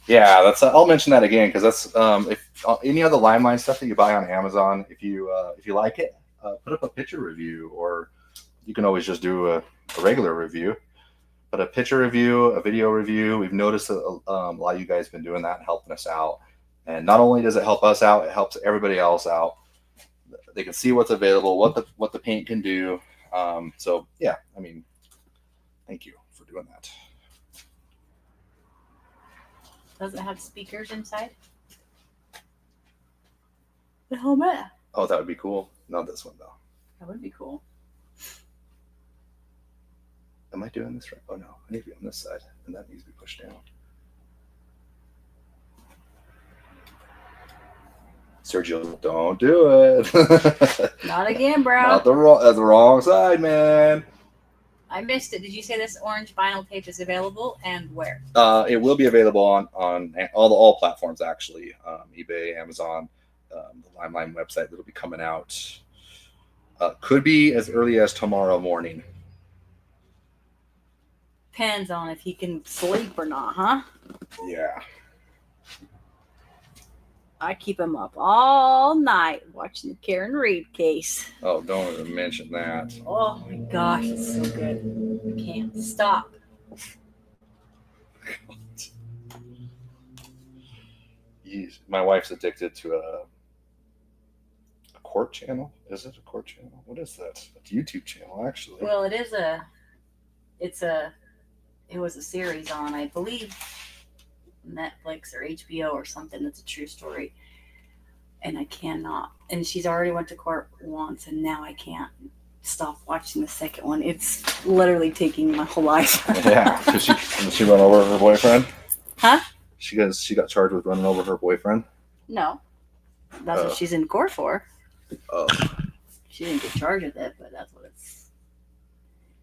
Yeah, that's. I'll mention that again because that's if any of the LiME stuff that you buy on Amazon, if you like it, put up a picture review, or you can always just do a regular review. But a picture review, a video review, we've noticed that a lot of you guys have been doing that and helping us out. And not only does it help us out, it helps everybody else out. They can see what's available, what the paint can do. So yeah, I mean, thank you for doing that. Does it have speakers inside? The helmet? Oh, that would be cool. Not this one though. That would be cool. Am I doing this right? Oh no, I need to be on this side, and that needs to be pushed down. Sergio, don't do it. Not again, bro. Not the wrong side, man. I missed it. Did you say this orange vinyl tape is available and where? It will be available on all platforms actually. eBay, Amazon, the LiME website that'll be coming out. Could be as early as tomorrow morning. Depends on if he can sleep or not, huh? Yeah. I keep him up all night watching the Karen Reed case. Oh, don't even mention that. Oh my gosh, it's so good. I can't stop. My wife's addicted to a court channel. Is it a court channel? What is that? A YouTube channel, actually. Well, it was a series on, I believe, Netflix or HBO or something. It's a true story. And I cannot. And she's already went to court once, and now I can't stop watching the second one. It's literally taking my whole life. Yeah. Did she run over her boyfriend? Huh? She got charged with running over her boyfriend? No. That's what she's in court for. Oh. She didn't get charged with it, but that's what it's.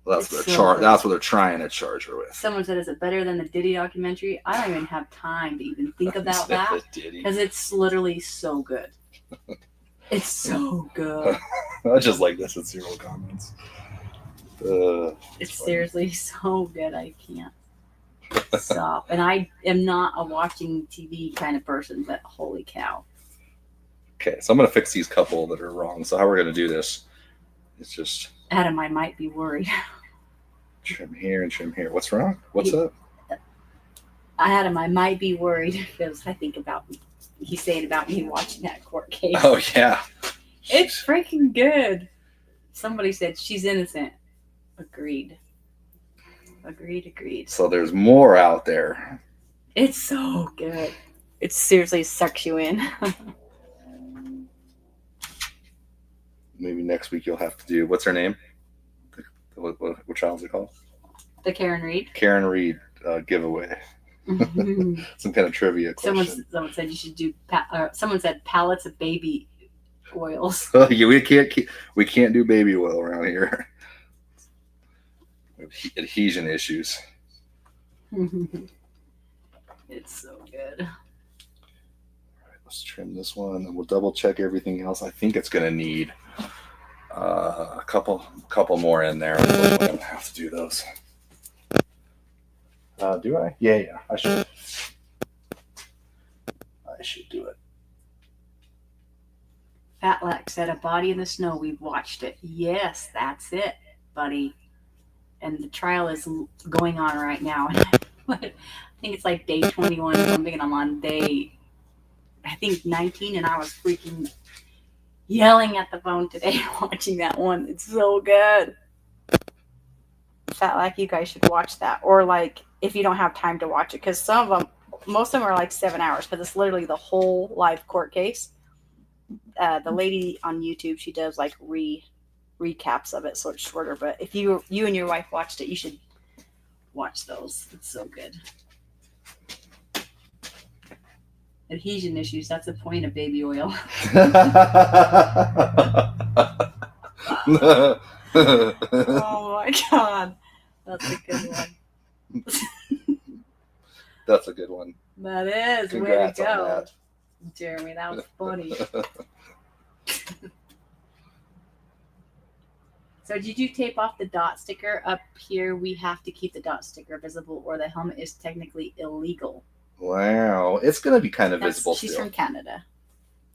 Well, It's so good. that's what they're trying to charge her with. Someone said, "Is it better than the Diddy documentary?" I don't even have time to even think about that because it's literally so good. It's so good. I just like this at 0 comments. It's seriously so good. I can't stop. And I am not a watching TV kind of person, but holy cow. Okay, so I'm going to fix these couple that are wrong. So how we're going to do this is just... Adam, I might be worried. Trim here and trim here. What's wrong? What's up? Adam, I might be worried because I think about he's saying about me watching that court case. Oh, yeah. It's freaking good. Somebody said she's innocent. Agreed. Agreed. So there's more out there. It's so good. It seriously sucks you in. Maybe next week you'll have to do, what's her name? What child's it called? The Karen Reed. Karen Reed giveaway. Some kind of trivia question. Someone said you should do. Someone said pallets of baby oils. Yeah, we can't do baby oil around here. Adhesion issues. It's so good. All right, let's trim this one, and we'll double check everything else. I think it's going to need a couple more in there. I'm going to have to do those. Do I? Yeah. I should do it. Fat Lex said, "A Body in the Snow. We've watched it." Yes, that's it, buddy. And the trial is going on right now. I think it's like day 21 or something, and I'm on day, I think 19, and I was freaking yelling at the phone today watching that one. It's so good. Fat like you guys should watch that, or like if you don't have time to watch it, because most of them are like 7 hours, because it's literally the whole live court case. The lady on YouTube, she does like recaps of it, so it's shorter. But if you and your wife watched it, you should watch those. It's so good. Adhesion issues, that's the point of baby oil. Oh my god, that's a good one. That's a good one. That is. Congrats way to go, on that. Jeremy. That was funny. So did you tape off the dot sticker up here? We have to keep the dot sticker visible, or the helmet is technically illegal. Wow, it's gonna be kind of visible. She's still. from Canada.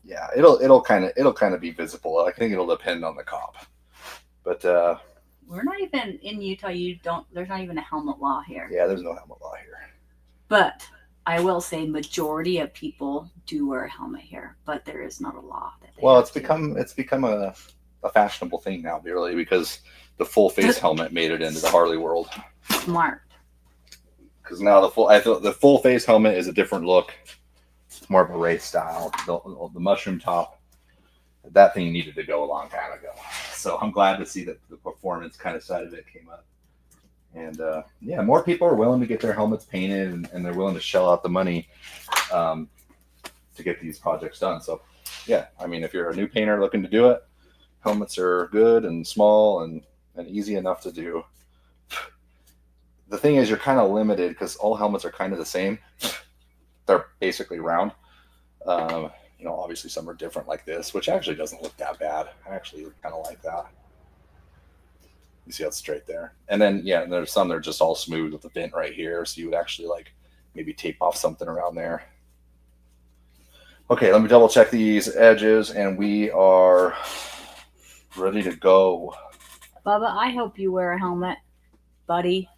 Yeah, it'll kind of be visible. I think it'll depend on the cop. But we're not even in Utah. There's not even a helmet law here. Yeah, there's no helmet law here. But I will say majority of people do wear a helmet here, but there is not a law. It's become a fashionable thing now, really, because the full face helmet made it into the Harley world. Smart. Because now the full face helmet is a different look. It's more of a race style. The mushroom top, that thing needed to go a long time ago. So I'm glad to see that the performance kind of side of it came up. And yeah, more people are willing to get their helmets painted, and they're willing to shell out the money to get these projects done. So yeah, I mean, if you're a new painter looking to do it, helmets are good and small and easy enough to do. The thing is, you're kind of limited because all helmets are kind of the same. They're basically round. Obviously some are different like this, which actually doesn't look that bad. I actually kind of like that. You see how it's straight there. And then, yeah, and there's some that are just all smooth with the vent right here. So you would actually like maybe tape off something around there. Okay, let me double check these edges, and we are ready to go. Bubba, I hope you wear a helmet, buddy.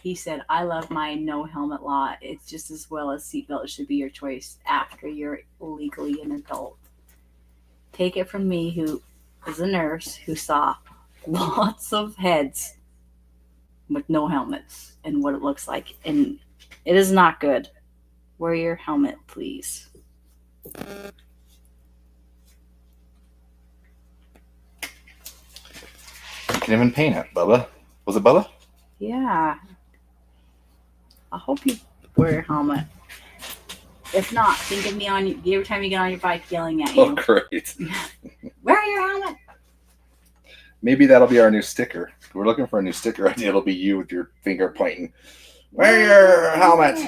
He said, "I love my no helmet law. It's just as well as seatbelt should be your choice after you're legally an adult." Take it from me, who is a nurse who saw lots of heads with no helmets and what it looks like. And it is not good. Wear your helmet, please. You can even paint it, Bubba. Was it Bubba? Yeah. I hope you wear your helmet. If not, think of me every time you get on your bike yelling at you. Oh, great. Wear your helmet. Maybe that'll be our new sticker. We're looking for a new sticker idea. It'll be you with your finger pointing. Wear your helmet.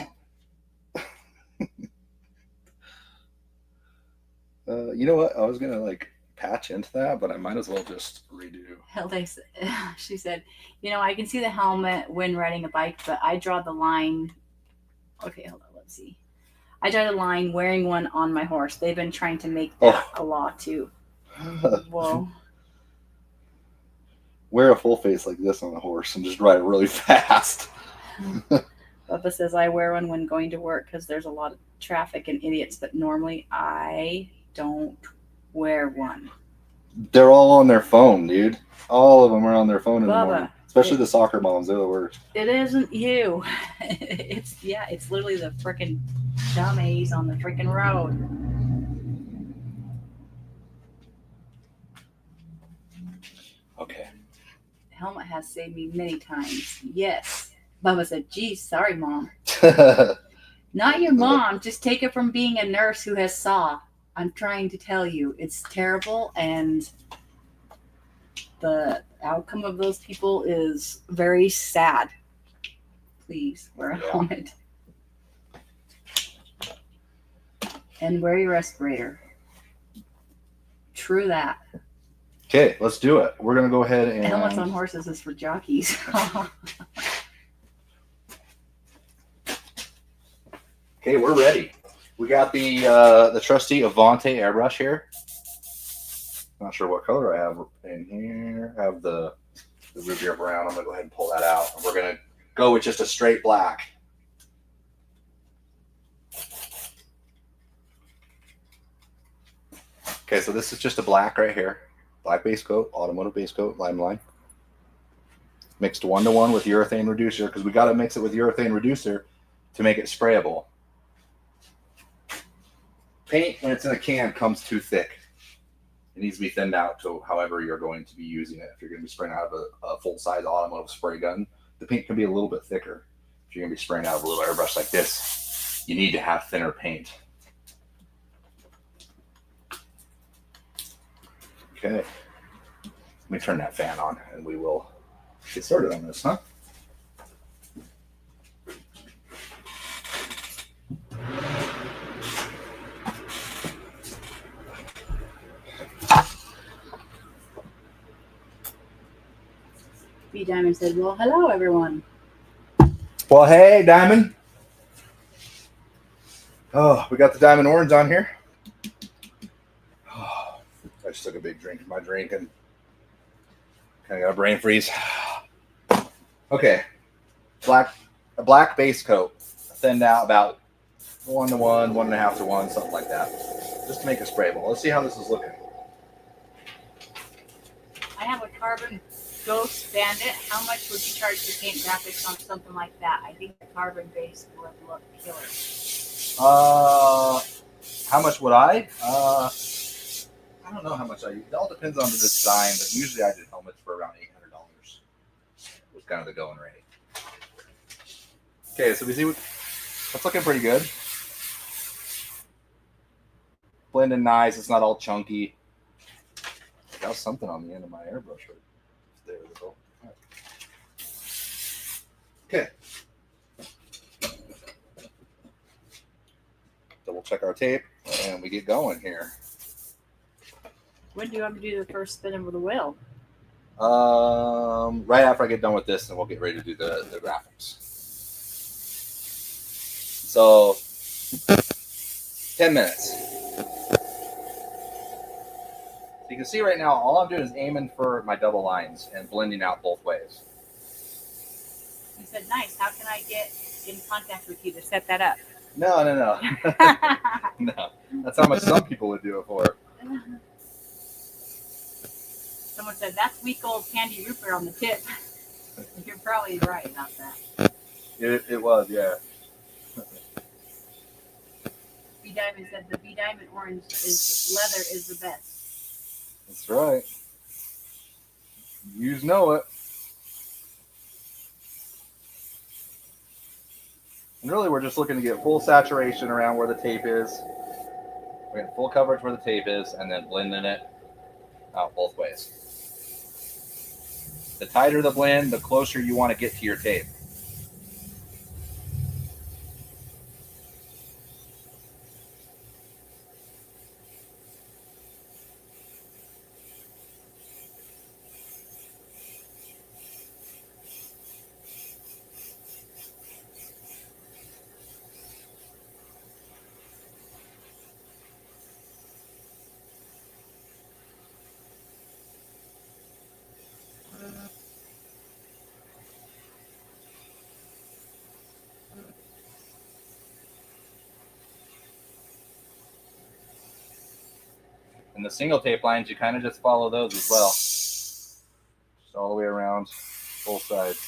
You know what? I was gonna like patch into that, but I might as well just redo. She said, you know, I can see the helmet when riding a bike, but I draw the line. Okay, hold on. Let's see. I draw the line wearing one on my horse. They've been trying to make that a law too. Whoa. Wear a full face like this on a horse and just ride really fast. Bubba says I wear one when going to work because there's a lot of traffic and idiots, but normally I don't wear one. They're all on their phone, dude. All of them are on their phone in the Bubba, morning. Especially the soccer moms. They're the worst. It isn't you. It's literally the freaking dummies on the freaking road. Okay. Helmet has saved me many times. Yes. Bubba said, geez, sorry, Mom. Not your mom. Just take it from being a nurse who has saw. I'm trying to tell you, it's terrible, and the outcome of those people is very sad. Please wear a helmet. And wear your respirator. True that. Okay, let's do it. We're going to go ahead and... Helmets on horses is for jockeys. Okay, we're ready. We got the trusty Avante airbrush here. Not sure what color I have in here. I have the root beer brown. I'm going to go ahead and pull that out. We're going to go with just a straight black. Okay, so this is just a black right here. Black base coat, automotive base coat, LiME. Mixed 1-to-1 with urethane reducer, because we got to mix it with urethane reducer to make it sprayable. Paint, when it's in a can, comes too thick. It needs to be thinned out to however you're going to be using it. If you're going to be spraying out of a full-size automotive spray gun, the paint can be a little bit thicker. If you're going to be spraying out of a little airbrush like this, you need to have thinner paint. Okay, let me turn that fan on and we will get started on this, huh? B Diamond said, well, hello, everyone. Well, hey, Diamond. Oh, we got the Diamond Orange on here. Oh, I just took a big drink of my drink and kind of got a brain freeze. Okay, a black base coat, thinned out about 1-to-1, 1.5-to-1, something like that, just to make it sprayable. Let's see how this is looking. I have a carbon Ghost Bandit. How much would you charge to paint graphics on something like that? I think the carbon base would look killer. How much would I? I don't know how much I use. It all depends on the design, but usually I did helmets for around $800. Was kind of the going rate. Okay, so we see that's looking pretty good. Blending nice. It's not all chunky. I got something on the end of my airbrush. There we go. Okay. Double check our tape, and we get going here. When do you want to do the first spin of the wheel? Right after I get done with this, and we'll get ready to do the graphics. So, 10 minutes. So you can see right now, all I'm doing is aiming for my double lines and blending out both ways. He said, nice. How can I get in contact with you to set that up? No. No. That's how much some people would do it for. Someone said, that's weak old Candy Rupert on the tip. You're probably right about that. It was, yeah. B Diamond said the B Diamond Orange is leather is the best. That's right. You know it. And really, we're just looking to get full saturation around where the tape is. We're getting full coverage where the tape is, and then blending it out both ways. The tighter the blend, the closer you want to get to your tape. And the single tape lines, you kind of just follow those as well. Just all the way around both sides.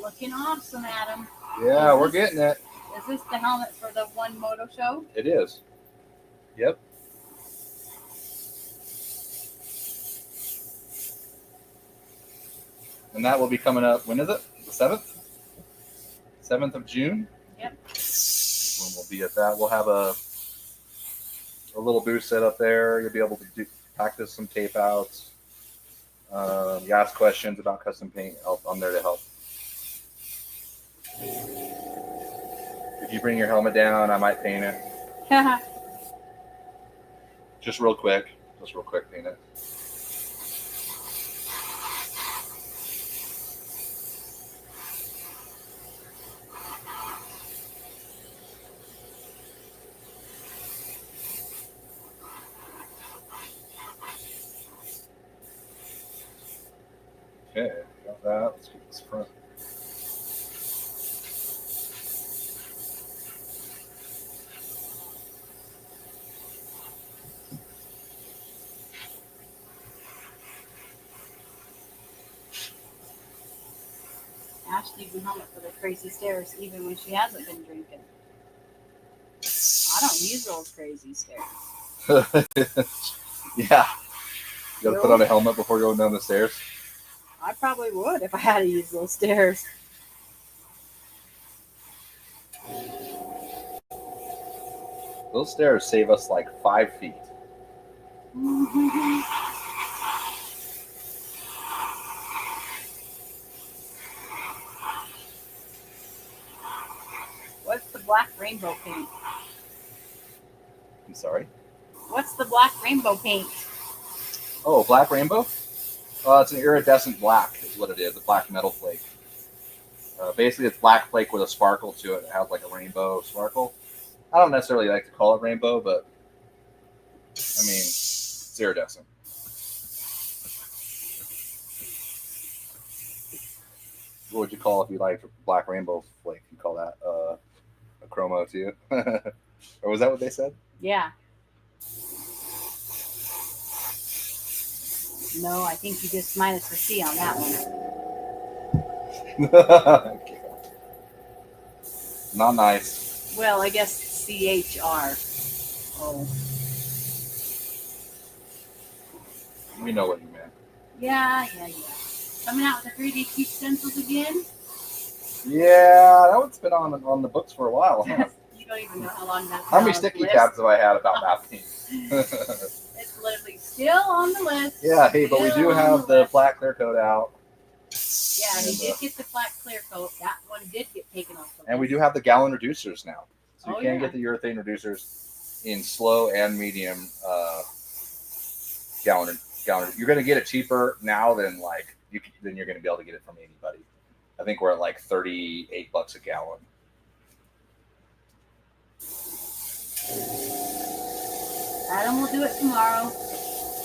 Looking awesome, Adam. Yeah, we're getting it. Is this the helmet for the one moto show? It is. Yep. And that will be coming up. When is it? The 7th? 7th of June? Yep. When we'll be at that. We'll have a little booth set up there. You'll be able to practice some tape outs. You ask questions about custom paint. I'm there to help. If you bring your helmet down, I might paint it. Just real quick. Paint it. Okay, got that. Let's get this front. Ashley's the helmet for the crazy stairs, even when she hasn't been drinking. I don't use those crazy stairs. Yeah. You gotta put on a helmet before going down the stairs. I probably would if I had to use those stairs. Those stairs save us like 5 feet. What's the black rainbow paint? I'm sorry? What's the black rainbow paint? Oh, black rainbow? It's an iridescent black is what it is, a black metal flake. Basically, it's black flake with a sparkle to it. It has like a rainbow sparkle. I don't necessarily like to call it rainbow, but I mean, it's iridescent. What would you call if you liked black rainbow flake? You call that a chromo too? Or was that what they said? Yeah. No, I think you just minus the C on that one. Not nice. Well, I guess CHR. Oh. We know what you meant. Yeah. Coming out with the 3D cube stencils again? Yeah, that one's been on the books for a while. Huh? You don't even know how long that's been. How many sticky tabs have I had about that paint? It's literally still on the list. Yeah, hey, but we do have the flat clear coat out. Yeah, he did get the flat clear coat. That one did get taken off the list. And we do have the gallon reducers now. So you can yeah. get the urethane reducers in slow and medium gallon. You're going to get it cheaper now than than you're going to be able to get it from anybody. I think we're at like $38 a gallon. Adam will do it tomorrow.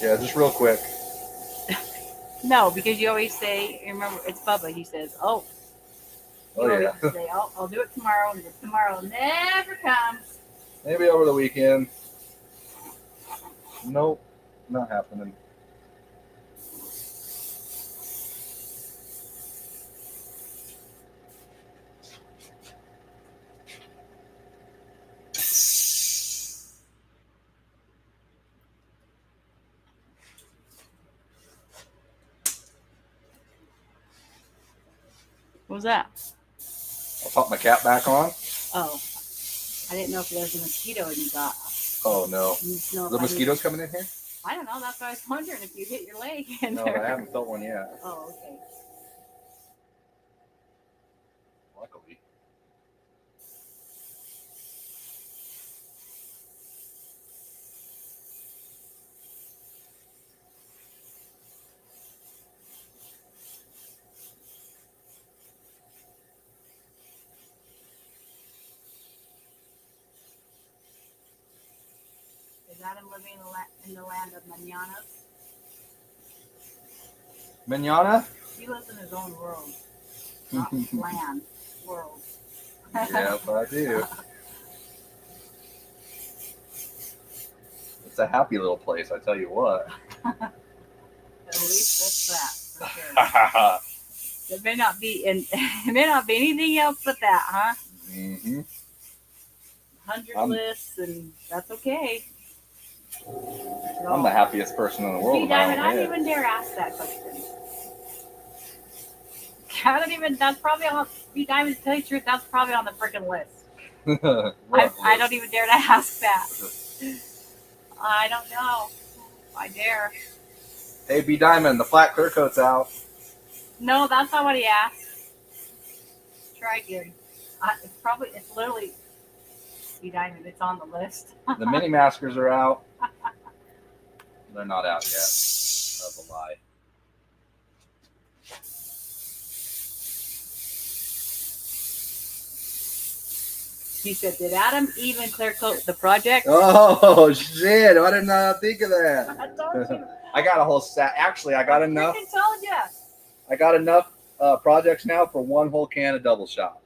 Yeah, just real quick. No, because you always say, remember, it's Bubba. He says, "Oh, you Oh always yeah. say, oh, I'll do it tomorrow," and tomorrow never comes. Maybe over the weekend. Nope, not happening. What was that? I'll pop my cap back on. Oh, I didn't know if there was a mosquito and you got. Oh no. The mosquitoes coming in here? I don't know. That's why I was wondering if you hit your leg in No, there. I haven't felt one yet. Oh, okay. Luckily. Is Adam living in the land of mananas? Manana? He lives in his own world, not land, world. Yes, I do. It's a happy little place, I tell you what. At least that's that, for sure. It may not be, and it may not be anything else but that, huh? Mm-hmm. 100 lists, and that's okay. I'm the happiest person in the world. Diamond, I don't even dare ask that question. I don't even. That's probably on. Diamond, to tell you the truth, that's probably on the freaking list. I don't even dare to ask that. I don't know. I dare. Hey, B Diamond, the flat clear coat's out. No, that's not what he asked. Try again. It's literally B Diamond. It's on the list. The mini maskers are out. They're not out yet. That's a lie. He said, "Did Adam even clear coat the project?" Oh shit! Why didn't I think of that? I told you. I got a whole set. Actually, I got enough. I told you. I got enough projects now for one whole can of double shot.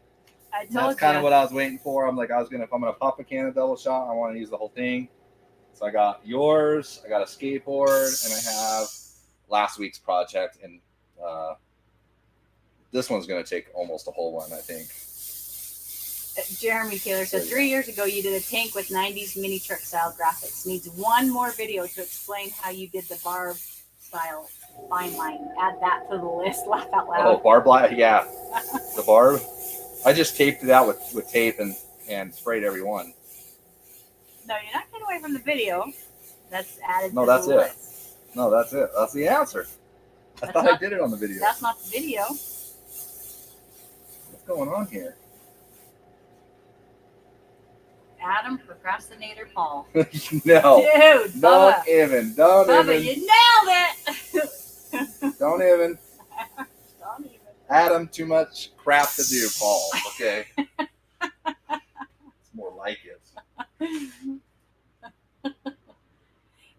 I told you. That's kind of what I was waiting for. I'm like, if I'm gonna pop a can of double shot, I want to use the whole thing. So I got yours. I got a skateboard, and I have last week's project, and this one's gonna take almost a whole one, I think. Jeremy Taylor says, 3 years ago you did a tank with 90s mini truck style graphics. Needs one more video to explain how you did the barb style fine line. Add that to the list. Laugh out loud. Oh, barb line, yeah. The barb. I just taped it out with tape and sprayed every one. No, you're not getting away from the video. That's added No, to that's the it. list. No, that's it. That's the answer. I thought I did it on the video. That's not the video. What's going on here? Adam Procrastinator Paul. No. Dude, Don't Bubba. even. Don't Bubba, even. you nailed it. Don't even. Don't even. Adam, too much crap to do, Paul. Okay. It's more like it.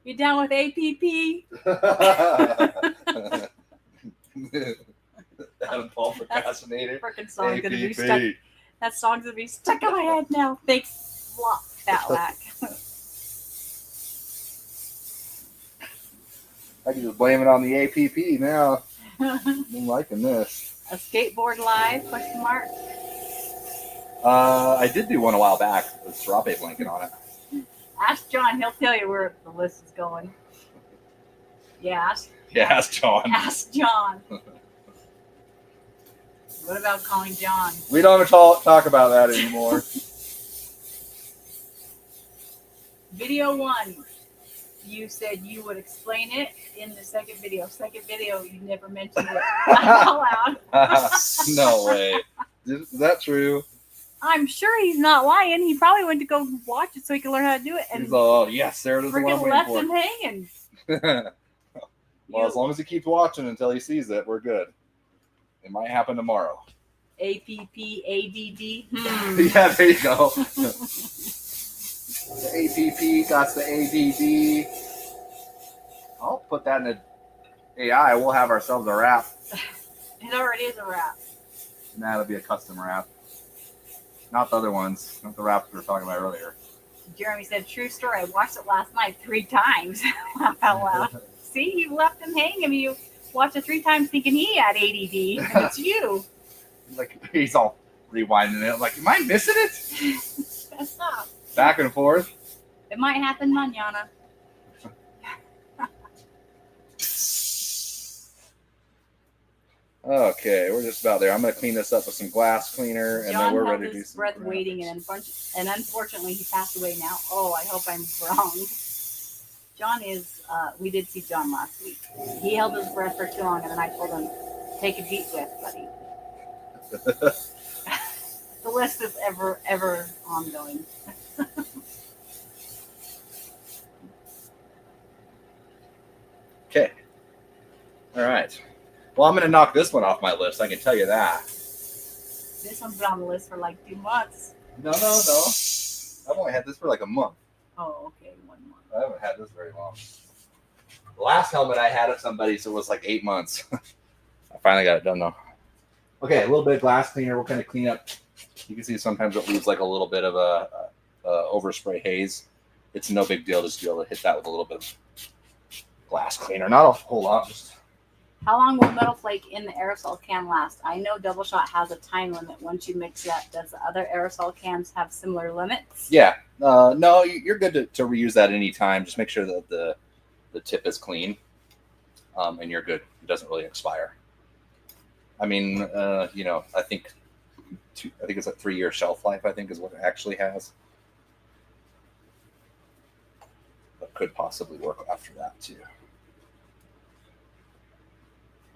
You down with APP? Adam Paul Procrastinator. Freaking song's gonna be stuck. That song's gonna be stuck in my head now. Thanks, flop, fat whack. I can just blame it on the APP now. I'm liking this. A skateboard live? Question mark. I did do one a while back with Serape blanket on it. Ask John. He'll tell you where the list is going. Yeah. Ask John. Ask John. What about calling John? We don't ever talk about that anymore. Video 1. You said you would explain it in the second video. Second video, you never mentioned it out loud. No way. Is that true? I'm sure he's not lying. He probably went to go watch it so he could learn how to do it. And he's all, yes, there it is. Freaking left him hanging. Well, as long as he keeps watching until he sees it, we're good. It might happen tomorrow. APPADD. Yeah, there you go. The APP got the ADD. I'll put that in AI, we'll have ourselves a wrap. It already is a wrap. And that'll be a custom wrap. Not the other ones. Not the wraps we were talking about earlier. Jeremy said, true story. I watched it last night 3 times. Laugh out loud. See, you left him hanging. You watched it 3 times thinking he had ADD, and it's you. Like, he's all rewinding it. I'm like, am I missing it? Stop. Back and forth. It might happen mañana. Okay, we're just about there. I'm going to clean this up with some glass cleaner, and then we're ready to do some breath waiting, and unfortunately he passed away now. Oh, I hope I'm wrong. John is, we did see John last week. He held his breath for too long, and then I told him, take a deep breath, buddy. The list is ever ongoing. Okay. All right. Well, I'm going to knock this one off my list. I can tell you that. This one's been on the list for like 2 months. No. I've only had this for like a month. Oh, okay, 1 month. I haven't had this very long. The last helmet I had of somebody, so it was like 8 months. I finally got it done though. Okay, a little bit of glass cleaner. We'll kind of clean up. You can see sometimes it leaves like a little bit of a overspray haze. It's no big deal just to be able to hit that with a little bit of glass cleaner. Not a whole lot. Just... How long will metal flake in the aerosol can last? I know Double Shot has a time limit once you mix it up. Does the other aerosol cans have similar limits? Yeah. No, you're good to reuse that any time. Just make sure that the tip is clean, and you're good. It doesn't really expire. I mean, I think it's a 3-year shelf life. I think is what it actually has. But could possibly work after that too.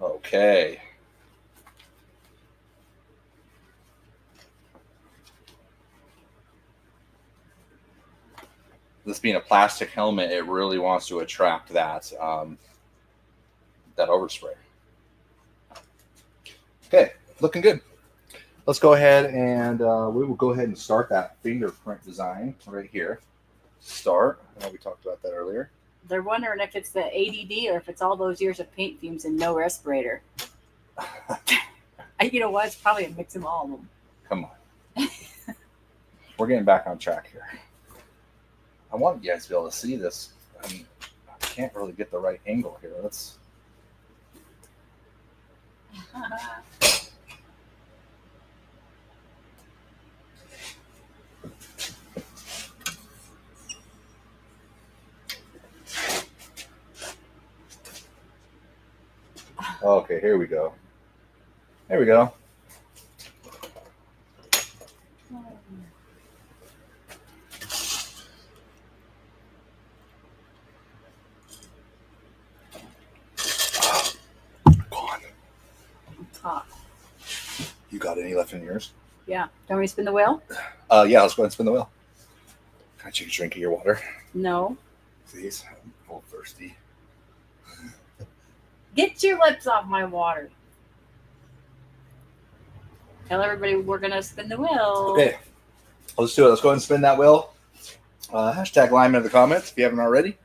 Okay. This being a plastic helmet, it really wants to attract that that overspray. Okay, looking good. Let's go ahead and we will go ahead and start that fingerprint design right here. Start. I know we talked about that earlier. They're wondering if it's the ADD or if it's all those years of paint fumes and no respirator. You know what? It's probably a mix of all of them. Come on. We're getting back on track here. I want you guys to be able to see this. I can't really get the right angle here. Let's. Okay, here we go. There we go. Gone. It's hot. You got any left in yours? Yeah. Don't we spin the wheel? Yeah, let's go ahead and spin the wheel. Can I take a drink of your water? No. Please. I'm a little thirsty. Get your lips off my water. Tell everybody we're going to spin the wheel. Okay. Let's do it. Let's go ahead and spin that wheel. Hashtag LiME in the comments if you haven't already.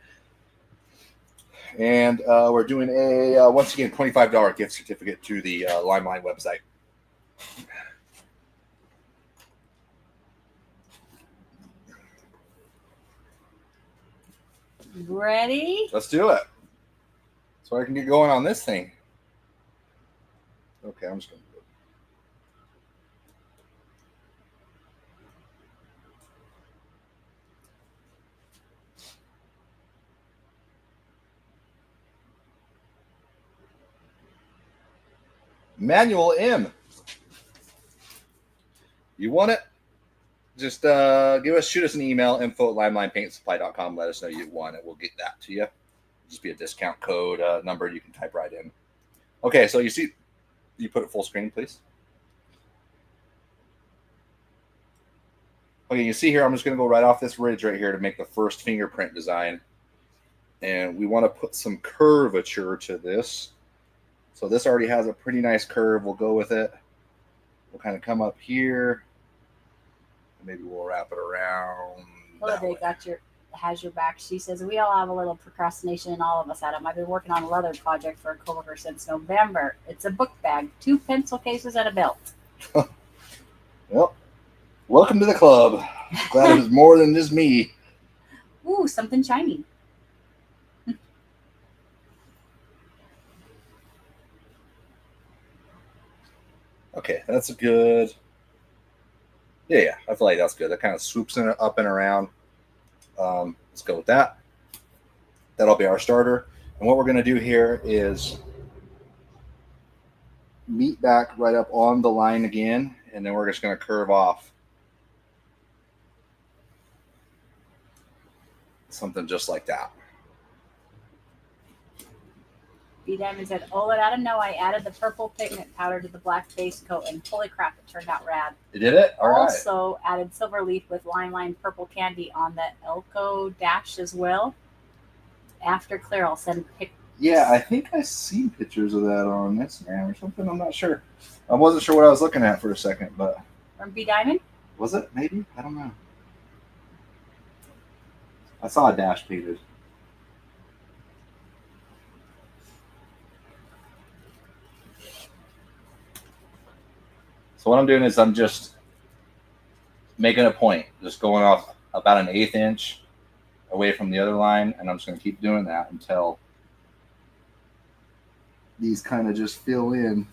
And we're doing a, once again, $25 gift certificate to the LimeLine website. Ready? Let's do it. So I can get going on this thing. Okay, I'm just going to do it. Manual M. You want it? Just shoot us an email, info@limelinepaintsupply.com. Let us know you want it. We'll get that to you. Just be a discount code number you can type right in. Okay, so you see, you put it full screen, please. Okay, you see here, I'm just going to go right off this ridge right here to make the first fingerprint design. And we want to put some curvature to this. So this already has a pretty nice curve. We'll go with it. We'll kind of come up here. Maybe we'll wrap it around. Oh, they got your has your back. She says, we all have a little procrastination and all of us, Adam. I've been working on a leather project for a coworker since November. It's a book bag, 2 pencil cases, and a belt. Well, welcome to the club. Glad it was more than just me. Ooh, something shiny. Okay, that's a good. Yeah, I feel like that's good. That kind of swoops in up and around. Let's go with that. That'll be our starter. And what we're going to do here is meet back right up on the line again, and then we're just going to curve off. Something just like that. B Diamond said, oh, let Adam know I added the purple pigment powder to the black base coat, and holy crap, it turned out rad. You did it? All right. Also added silver leaf with lime purple candy on the Elko dash as well. After clear, I'll send pics. Yeah, I think I seen pictures of that on Instagram or something. I'm not sure. I wasn't sure what I was looking at for a second, but From B Diamond? was it? Maybe? I don't know. I saw a dash painted. So what I'm doing is I'm just making a point, just going off about an 1/8 inch away from the other line, and I'm just going to keep doing that until these kind of just fill in.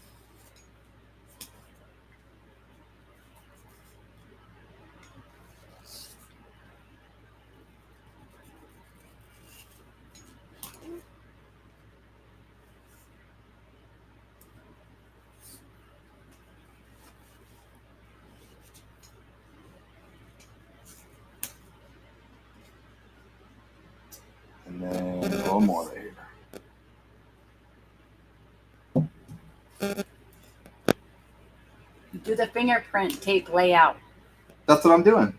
And then a little more right here. Do the fingerprint tape layout. That's what I'm doing.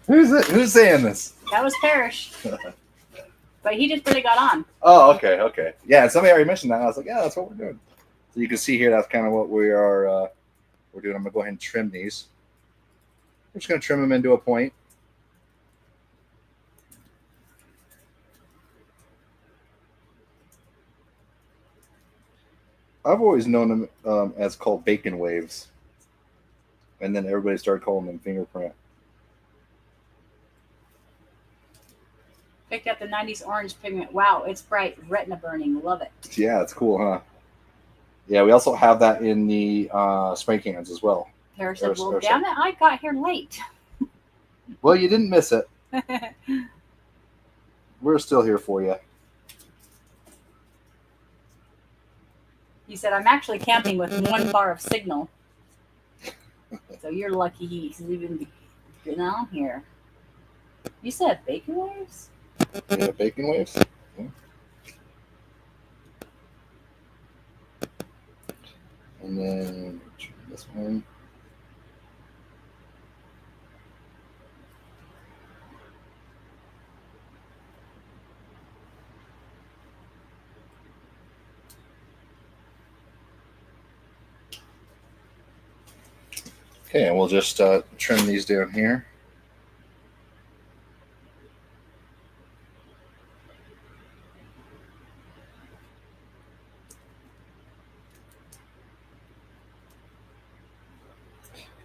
Who's saying this? That was Parrish. But he just really got on. Oh, okay. Yeah, somebody already mentioned that. And I was like, yeah, that's what we're doing. So you can see here, that's kind of what we are we're doing. I'm gonna go ahead and trim these. I'm just gonna trim them into a point. I've always known them as called bacon waves, and then everybody started calling them fingerprint. Picked up the 90s orange pigment. Wow, it's bright. Retina burning. Love it. Yeah, it's cool, huh? Yeah, we also have that in the spray cans as well. Parrish said, well, damn it, I got here late. Well, you didn't miss it. We're still here for you. He said, I'm actually camping with 1 bar of signal. So you're lucky he's even getting on here. You said bacon waves? Yeah, bacon waves. Yeah. And then this one. Okay, and we'll just trim these down here.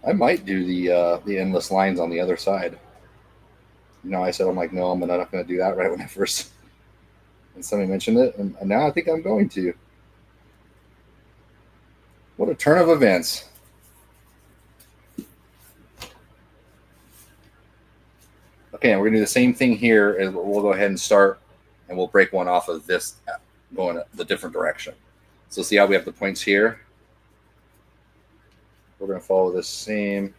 I might do the endless lines on the other side. You know, I said I'm like, no, I'm not going to do that right when I first. And somebody mentioned it, and now I think I'm going to. What a turn of events! Okay, and we're gonna do the same thing here, and we'll go ahead and start, and we'll break one off of this going the different direction. So see how we have the points here? We're gonna follow the same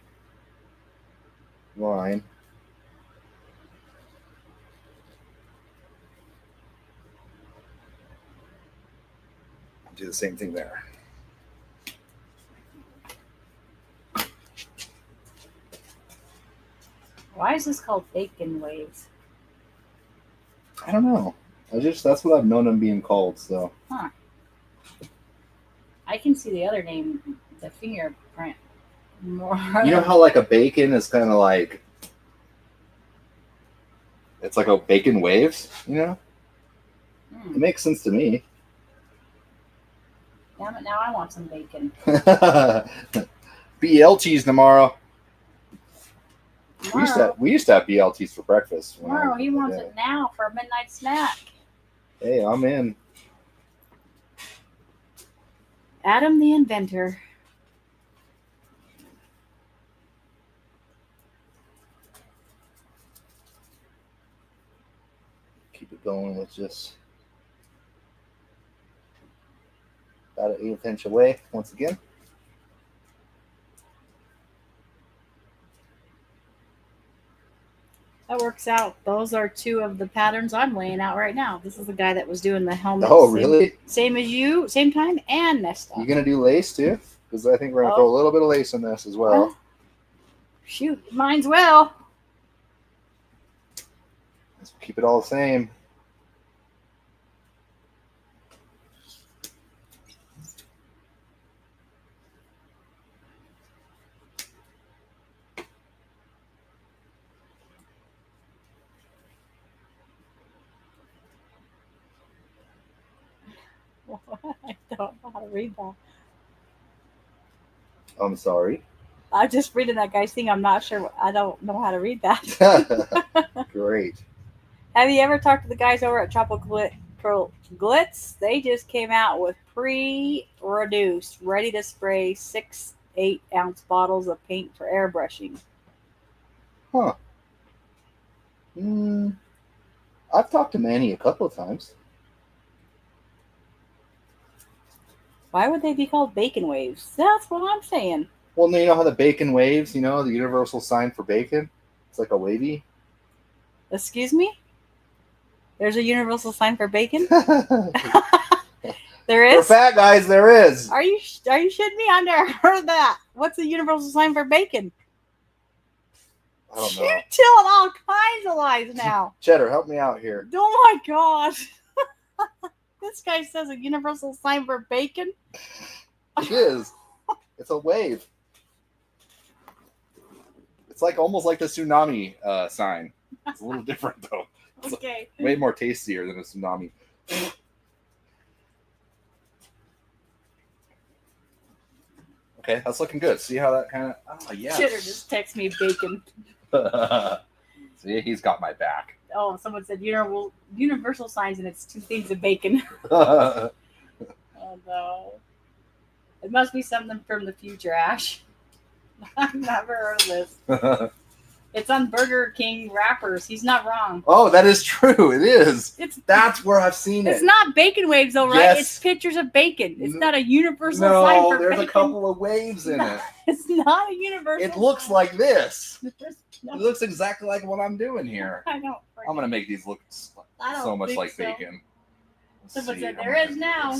line. Do the same thing there. Why is this called bacon waves? I don't know. That's what I've known them being called. So. Huh. I can see the other name, the fingerprint More. You know how like a bacon is kind of like, it's like a bacon waves, you know? It makes sense to me. Damn it, now I want some bacon. BLTs tomorrow. Tomorrow. We used to have BLTs for breakfast. Tomorrow, he wants it now for a midnight snack. Hey, I'm in. Adam the inventor. Keep it going with just about an 1/8 inch away once again. That works out. Those are 2 of the patterns I'm laying out right now. This is the guy that was doing the helmet. Oh, really? Same as you, same time, and messed up. You gonna do lace too? Because I think we're gonna throw a little bit of lace in this as well. Shoot, mine's well. Let's keep it all the same. I don't know how to read that. I'm sorry. I'm just reading that guy's thing. I'm not sure. I don't know how to read that. Great. Have you ever talked to the guys over at Tropical Glitz? They just came out with pre-reduced, ready to spray 6-8 ounce bottles of paint for airbrushing. Huh. I've talked to Manny a couple of times. Why would they be called bacon waves? That's what I'm saying. Well, you know how the bacon waves, you know, the universal sign for bacon? It's like a wavy. Excuse me? There's a universal sign for bacon? There is? For fat guys, there is. Are you shitting me? I've never heard of that. What's the universal sign for bacon? I don't know. You're telling all kinds of lies now. Cheddar, help me out here. Oh my gosh. This guy says a universal sign for bacon? It is. It's a wave. It's like almost like the tsunami sign. It's a little different though. It's okay. Way more tastier than a tsunami. Okay, that's looking good. See how that kind of... Oh, yeah. Cheddar just text me bacon. See, he's got my back. Oh, someone said universal signs, and it's 2 things of bacon. Oh, Oh, no. It must be something from the future, Ash. I've never heard of this. It's on Burger King wrappers. He's not wrong. Oh, that is true. It is. That's where I've seen it. It's not bacon waves, though, right? Yes. It's pictures of bacon. It's not a universal sign for bacon. No, there's a couple of waves in it. It's not a universal It looks sign. like this. No. It looks exactly like what I'm doing here. I don't. I'm going to make these look so much like bacon. Someone said there is now.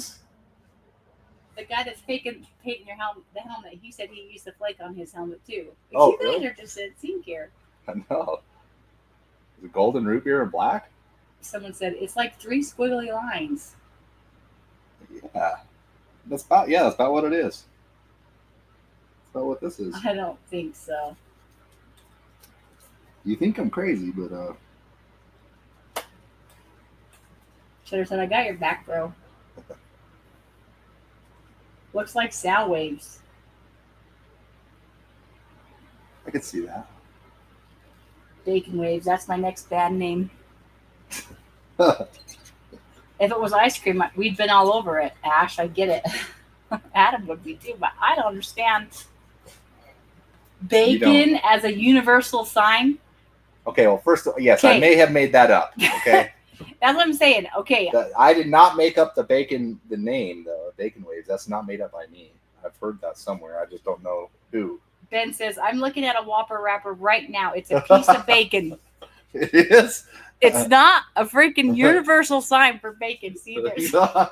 The guy that's painting your helmet, the helmet, he said he used the flake on his helmet too. But Oh, you guys really? are just at skincare. I know. Is it golden, root beer, and black? Someone said it's like 3 squiggly lines. Yeah. That's about what it is. That's about what this is. I don't think so. You think I'm crazy, but Should have said I got your back, bro. Looks like sound waves. I could see that. Bacon waves. That's my next band name. If it was ice cream, we'd been all over it. Ash, I get it. Adam would be too, but I don't understand. Bacon as a universal sign. Okay, well, first, yes, I may have made that up. Okay. That's what I'm saying. Okay. I did not make up the name, though. Bacon waves. That's not made up by me. I've heard that somewhere. I just don't know who. Ben says, I'm looking at a Whopper wrapper right now. It's a piece of bacon. It is? It's not a freaking universal sign for bacon. See, there's no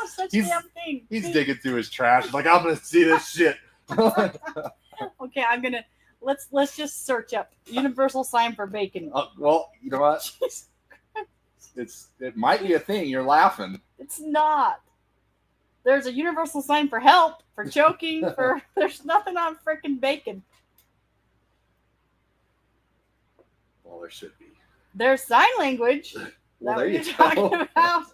such damn thing. He's digging through his trash. Like, I'm going to see this shit. Okay, I'm going to, let's just search up universal sign for bacon. Well, you know what? It might be a thing. You're laughing. It's not. There's a universal sign for help, for choking, for there's nothing on freaking bacon. Well, there should be. There's sign language. Well, that there you're you talking go. about.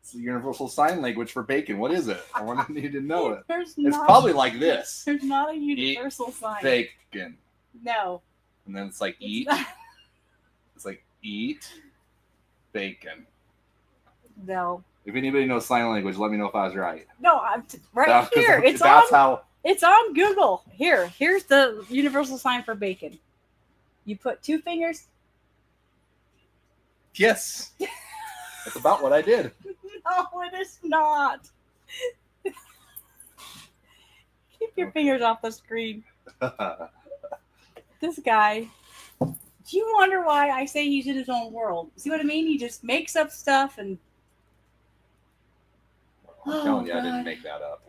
It's the universal sign language for bacon. What is it? I want you to know it. It's Probably like this. There's not a universal sign. Bacon. No. And then it's like eat. It's like eat bacon. No. If anybody knows sign language, let me know if I was right. No, I'm right here. It's on Google. Here's the universal sign for bacon. You put 2 fingers. Yes. That's about what I did. No, it is not. Keep your fingers off the screen. This guy. Do you wonder why I say he's in his own world? See what I mean? He just makes up stuff and. I'm telling you, God. I didn't make that up.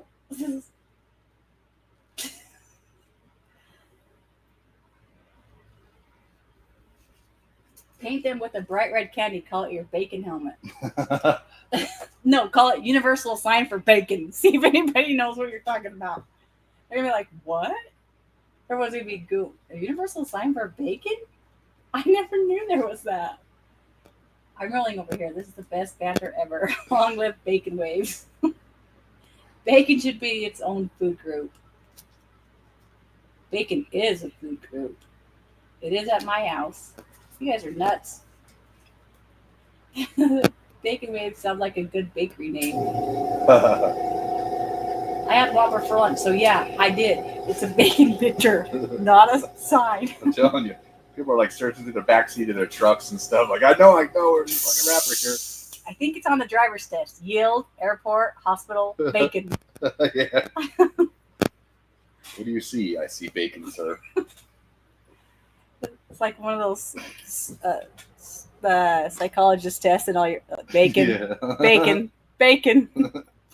Paint them with a bright red candy. Call it your bacon helmet. No, call it universal sign for bacon. See if anybody knows what you're talking about. They're gonna be like, what? Everyone's gonna be a universal sign for bacon? I never knew there was that. I'm rolling over here. This is the best banter ever. Long live bacon waves. Bacon should be its own food group. Bacon is a food group. It is at my house. You guys are nuts. Bacon waves sound like a good bakery name. I had Whopper for lunch, so yeah, I did. It's a bacon picture, not a sign. I'm telling you. People are like searching through the backseat of their trucks and stuff. Like, I know, we're just fucking rapper here. I think it's on the driver's test. Yield, airport, hospital, bacon. Yeah. What do you see? I see bacon, sir. It's like one of those the psychologist tests and all your bacon, Yeah. bacon.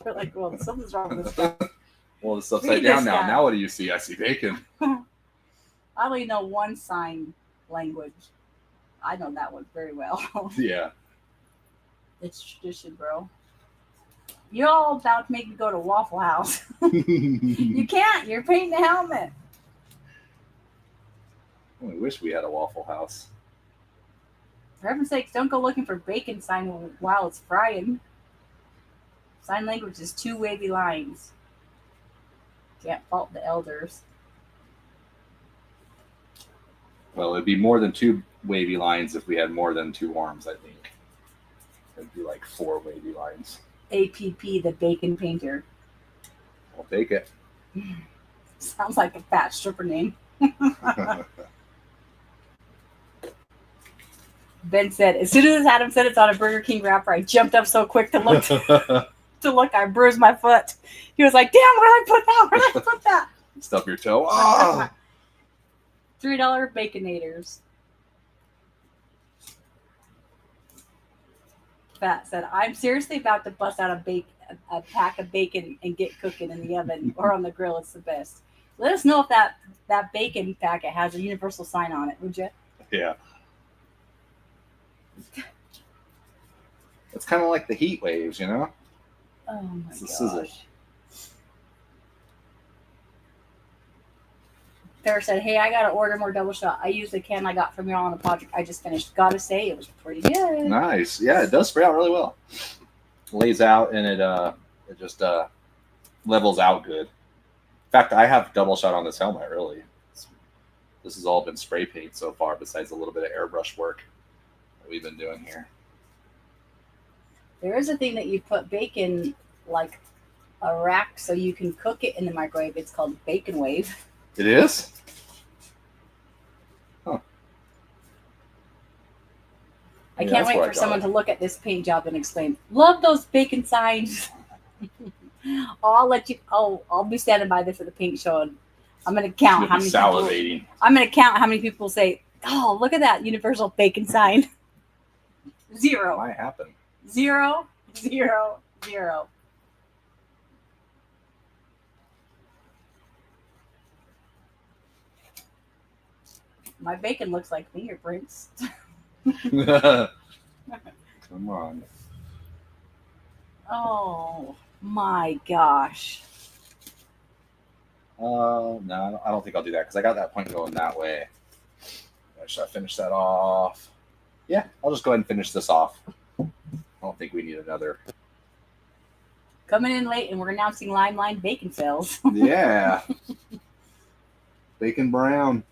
They're like, well, something's wrong with this guy. Well, it's upside down now. Now what do you see? I see bacon. I only know one sign language. I know that one very well. Yeah. It's tradition, bro. You're all about to make me go to Waffle House. You can't. You're painting the helmet. I only wish we had a Waffle House. For heaven's sakes, don't go looking for bacon sign while it's frying. Sign language is 2 wavy lines. Can't fault the elders. Well, it'd be more than 2 wavy lines if we had more than 2 arms, I think. It'd be like 4 wavy lines. APP, the bacon painter. I'll take it. Sounds like a fat stripper name. Ben said, as soon as Adam said it's on a Burger King wrapper, I jumped up so quick to look. I bruised my foot. He was like, damn, where did I put that? Stub your toe. Oh! $3 Baconators. Fat said, I'm seriously about to bust out a pack of bacon and get cooking in the oven or on the grill. It's the best. Let us know if that bacon packet has a universal sign on it, would you? Yeah. It's kind of like the heat waves, you know? Oh my It's a gosh. sizzle. Farrah said, hey, I got to order more double shot. I used the can I got from y'all on the project I just finished. Gotta say, it was pretty good. Nice. Yeah, it does spray out really well. Lays out and it just levels out good. In fact, I have double shot on this helmet, really. This has all been spray paint so far, besides a little bit of airbrush work that we've been doing here. There is a thing that you put bacon, like a rack, so you can cook it in the microwave. It's called Bacon Wave. It is? Huh. I can't wait for someone to look at this paint job and exclaim, love those bacon signs. I'll be standing by this at the paint show and I'm going to count how many salivating. I'm going to count how many people say, oh, look at that universal bacon sign. 0. Might happen. 0, 0, 0. My bacon looks like fingerprints. Come on. Oh, My gosh. No, I don't think I'll do that because I got that point going that way. Should I finish that off? Yeah, I'll just go ahead and finish this off. I don't think we need another. Coming in late, and we're announcing LiME bacon sales. Yeah. Bacon brown.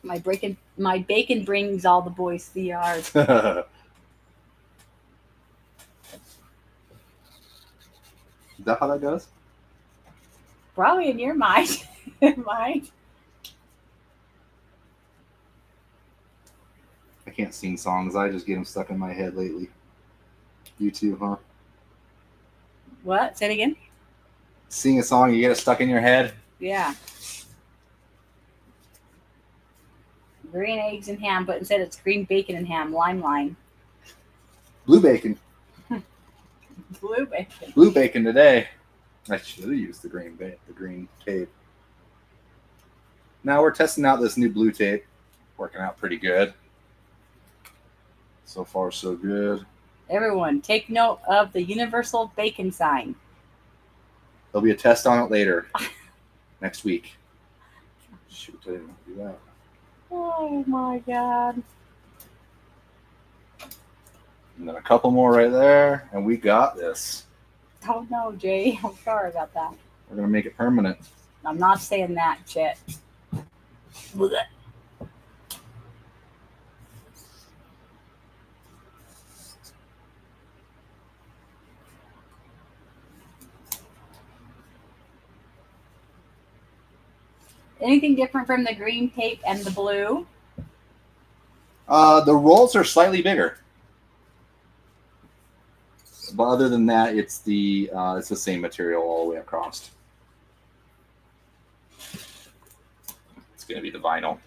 My bacon brings all the boys to the yard. Is that how that goes? Probably in your mind. Mine. I can't sing songs. I just get them stuck in my head lately. You too, huh? What? Say it again? Sing a song, you get it stuck in your head? Yeah. Green eggs and ham, but instead it's green bacon and ham. LiME. Blue bacon. Blue bacon. Blue bacon today. I should have used the green tape. Now we're testing out this new blue tape. Working out pretty good. So far, so good. Everyone, take note of the universal bacon sign. There'll be a test on it later. Next week. Shoot, I didn't want to do that. Oh my god. And then a couple more right there, and we got this. Oh no, Jay. I'm sorry about that. We're going to make it permanent. I'm not saying that, Chet. Anything different from the green tape and the blue? The rolls are slightly bigger. But other than that, it's the same material all the way across. It's going to be the vinyl.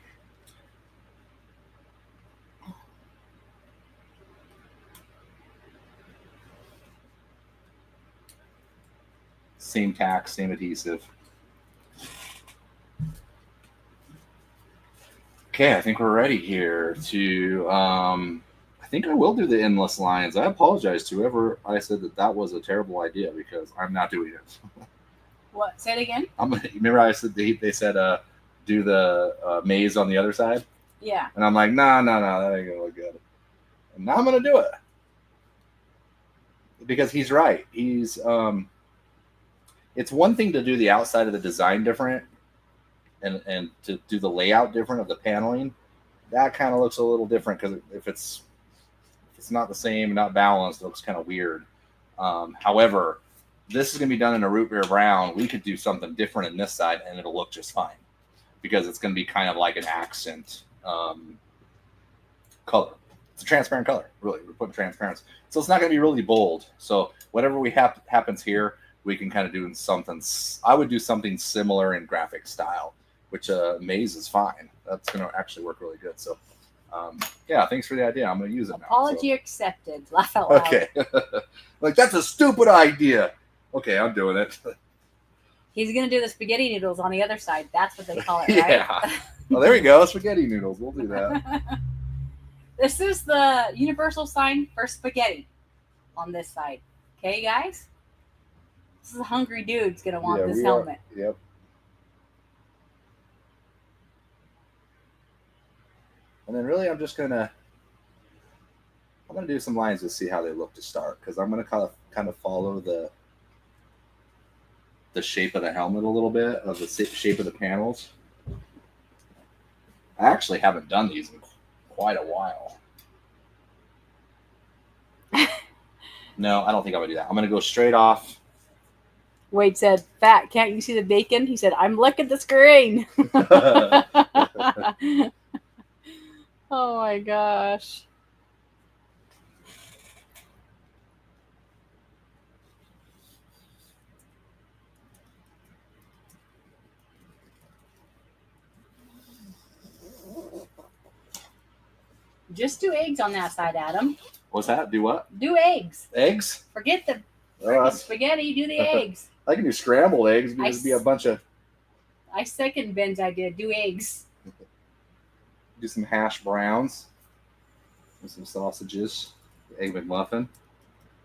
Same tack, same adhesive. Okay, I think we're ready here to, I think I will do the endless lines. I apologize to whoever I said that was a terrible idea because I'm not doing it. What? Say it again? Remember I said they said do the maze on the other side? Yeah. And I'm like, no, that ain't gonna look good. And now I'm gonna do it. Because he's right. He's it's one thing to do the outside of the design different and to do the layout different of the paneling. That kind of looks a little different because if it's not the same, not balanced, it looks kind of weird. However, this is going to be done in a root beer brown. We could do something different in this side and it'll look just fine because it's going to be kind of like an accent color. It's a transparent color, really. We're putting transparency. So it's not going to be really bold. So whatever we happens here, we can kind of do something. I would do something similar in graphic style, which maze is fine. That's going to actually work really good. So yeah, thanks for the idea. I'm going to use it now. Apology accepted. Laugh out loud. Okay. Like, that's a stupid idea. Okay, I'm doing it. He's going to do the spaghetti noodles on the other side. That's what they call it, right? Yeah. Well, there we go. Spaghetti noodles. We'll do that. This is the universal sign for spaghetti on this side. Okay, guys? This is a hungry dude's going to want this helmet. Yep. And then really I'm going to do some lines to see how they look to start because I'm going to kind of follow the shape of the helmet a little bit, of the shape of the panels. I actually haven't done these in quite a while. No, I don't think I'm going to do that. I'm going to go straight off. Wade said, "Fat, can't you see the bacon?" He said, "I'm licking the screen." Oh my gosh. Just do eggs on that side, Adam. What's that? Do what? Do eggs. Eggs? Forget the spaghetti. Do the eggs. I can do scrambled eggs. It'd just be a bunch of... I second Ben's idea. Do eggs. Do some hash browns. And some sausages. Egg McMuffin.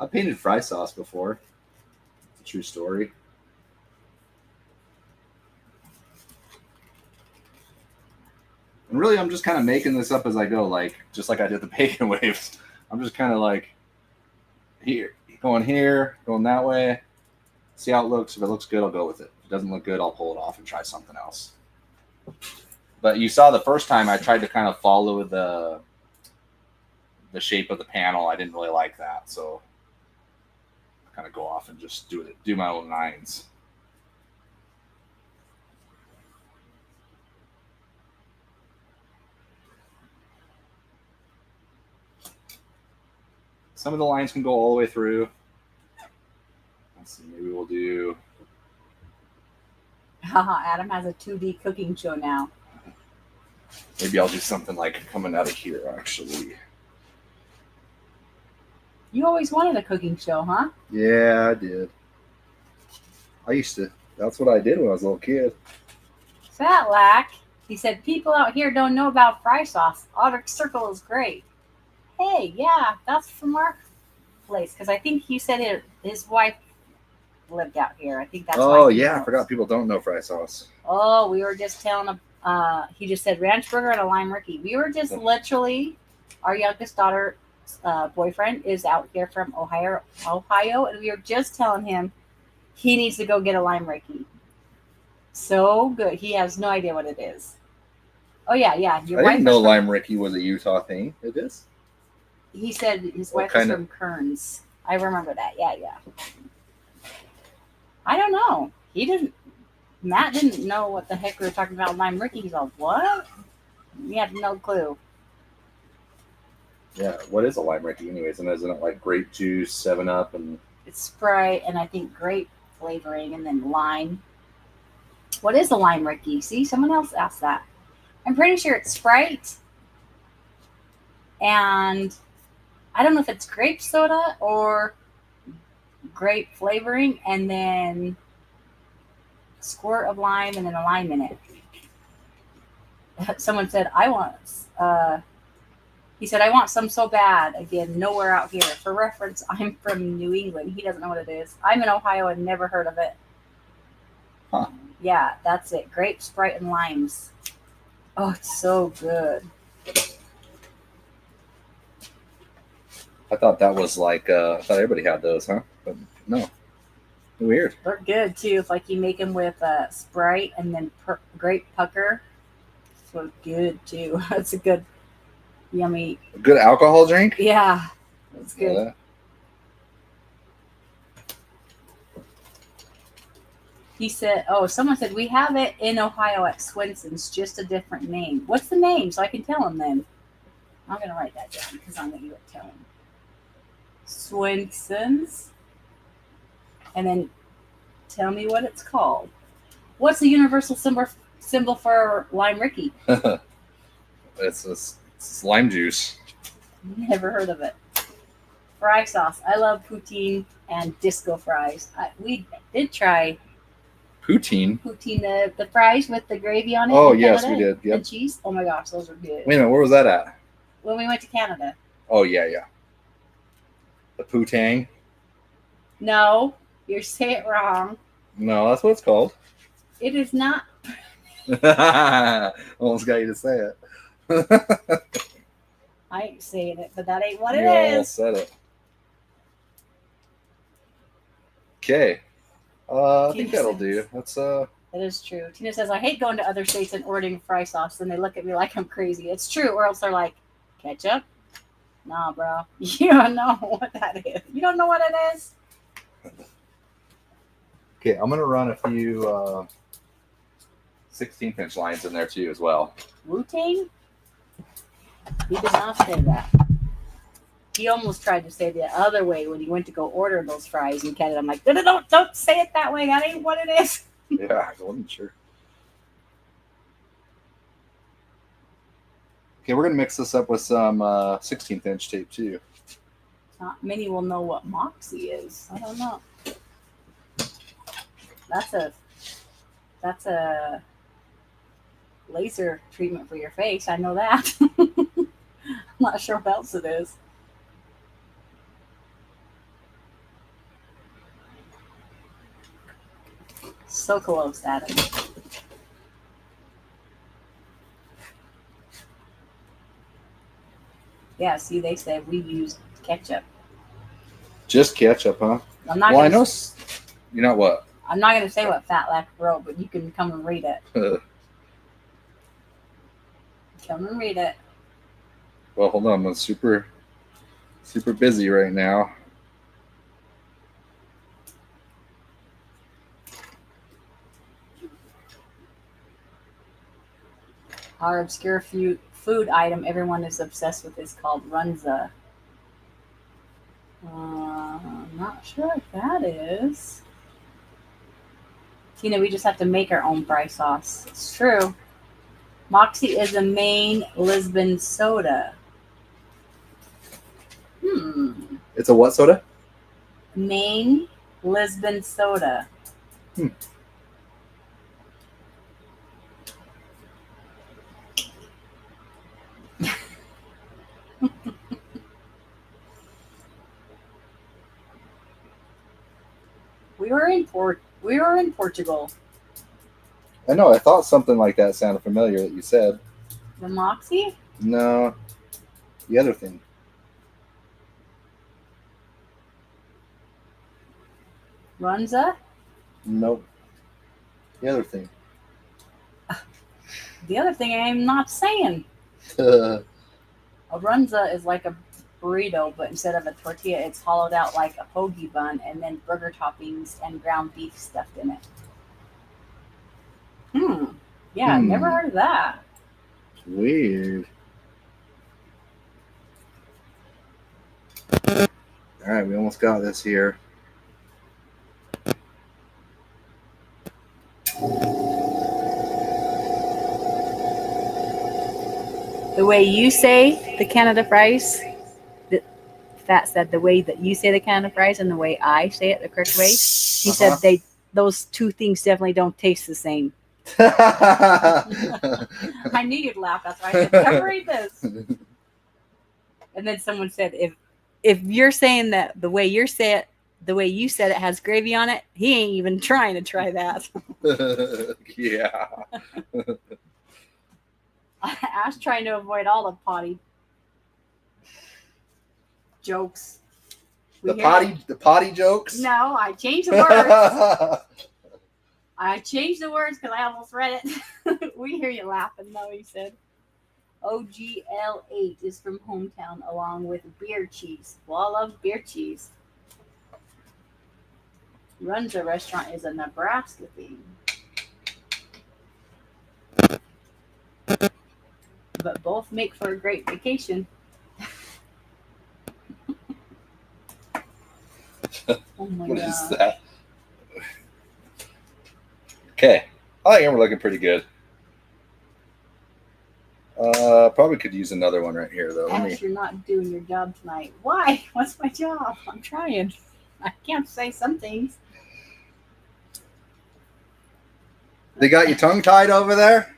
I painted fry sauce before. It's a true story. And really, I'm just kind of making this up as I go, like just like I did the bacon waves. I'm just kind of like going here, going that way. See how it looks. If it looks good, I'll go with it. If it doesn't look good, I'll pull it off and try something else. But you saw the first time I tried to kind of follow the shape of the panel. I didn't really like that, so I kind of go off and just do my own lines. Some of the lines can go all the way through. Let's see, maybe we'll do. Adam has a 2D cooking show now. Maybe I'll do something like coming out of here, actually. You always wanted a cooking show, huh? Yeah, I did. I used to. That's what I did when I was a little kid. Fat Lack. He said, people out here don't know about fry sauce. Arctic Circle is great. Hey, yeah, that's from our place. Because I think he said his wife lived out here. I think that's why. Oh, yeah, I forgot people don't know fry sauce. Oh, we were just telling him. He just said ranch burger and a lime Ricky. We were just literally, our youngest daughter's boyfriend is out here from Ohio, and we were just telling him he needs to go get a lime Ricky. So good. He has no idea what it is. Oh, yeah. I didn't know lime Ricky was a Utah thing. It is? He said his wife is from Kearns. I remember that. Yeah. I don't know. Matt didn't know what the heck we were talking about lime Ricky. He's like, what? He had no clue. Yeah, what is a lime Ricky anyways? And isn't it like grape juice, 7-Up, and... It's Sprite, and I think grape flavoring, and then lime. What is a lime Ricky? See, someone else asked that. I'm pretty sure it's Sprite, and I don't know if it's grape soda or grape flavoring, and then a squirt of lime, and then a lime in it. Someone said, he said, I want some so bad. Again, nowhere out here. For reference, I'm from New England. He doesn't know what it is. I'm in Ohio and never heard of it. Huh. Yeah, that's it. Grape, Sprite, and limes. Oh, it's so good. I thought that was like, I thought everybody had those, huh? But no. Weird. They're good, too. If like you make them with Sprite and then grape pucker. So good, too. That's a good... Yummy. A good alcohol drink? Yeah. That's good. Yeah. He said, someone said, we have it in Ohio at Swenson's, just a different name. What's the name? So I can tell him then. I'm going to write that down because I'm going to tell him. Swenson's. And then tell me what it's called. What's the universal symbol for lime Ricky? It's lime juice. Never heard of it. Fry sauce. I love poutine and disco fries. We did try poutine. Poutine, the fries with the gravy on it. Oh, yes, we did. Yep. And cheese. Oh my gosh, those are good. Wait a minute, where was that at? When we went to Canada. Oh, yeah. The poutang? No, you're saying it wrong. No, that's what it's called. It is not. Almost got you to say it. I ain't saying it, but that ain't what it You is. almost said it. Okay. I think that'll do. That's That is true. Tina says, I hate going to other states and ordering fry sauce, and they look at me like I'm crazy. It's true, or else they're like, ketchup? Nah, bro. You don't know what that is. You don't know what it is? Okay, I'm going to run a few 16-inch lines in there, too, as well. Wu-Tang? He did not say that. He almost tried to say the other way when he went to go order those fries in Canada. I'm like, don't say it that way. That ain't what it is. Yeah, I wasn't sure. Okay, we're going to mix this up with some 16th-inch tape, too. Not many will know what Moxie is. I don't know. That's a laser treatment for your face. I know that. I'm not sure what else it is. So close, Adam. Yeah, see, they said we used ketchup. Just ketchup, huh? I'm not Well, I gonna, know. You know what? I'm not going to say what Fat Lack wrote, but you can come and read it. Come and read it. Well, hold on. I'm super busy right now. Our obscure food item everyone is obsessed with is called runza. I'm not sure what that is. Tina, we just have to make our own fry sauce. It's true. Moxie is a Maine Lisbon soda. It's a what soda? Maine Lisbon soda. We were in Portugal. I know. I thought something like that sounded familiar that you said. The Moxie? No, the other thing. Runza? Nope. The other thing. The other thing I'm not saying. Uh, A runza is like a burrito, but instead of a tortilla, it's hollowed out like a hoagie bun and then burger toppings and ground beef stuffed in it. Yeah, I've never heard of that. Weird. All right, we almost got this here. The way you say the Canada fries, Fat said the way that you say the Canada fries and the way I say it the correct way. He said those two things definitely don't taste the same. I knew you'd laugh. That's why I said, "Come read this." And then someone said, "If you're saying that the way you said it has gravy on it, he ain't even trying to try that." Yeah. I was trying to avoid all the potty jokes. The potty jokes? No, I changed the words. I changed the words because I almost read it. We hear you laughing, though, he said. OGL8 is from hometown along with beer cheese. Well, I love beer cheese. Runza restaurant is a Nebraska theme. But both make for a great vacation. Oh my What God. is that? Okay. I think we're looking pretty good. Probably could use another one right here, though. Ash, you're not doing your job tonight. Why? What's my job? I'm trying. I can't say some things. They got your tongue tied over there?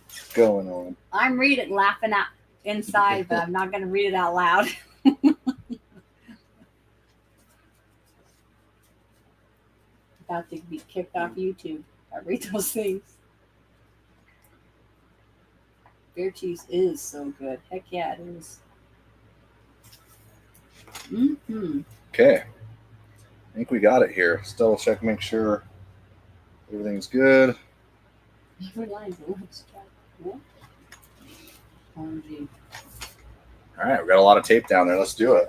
What's going on? I'm reading, laughing out inside, but I'm not going to read it out loud. About to be kicked off YouTube. I read those things. Beer cheese is so good. Heck yeah, it is. Okay. I think we got it here. Still check, make sure everything's good. All right, we got a lot of tape down there. Let's do it.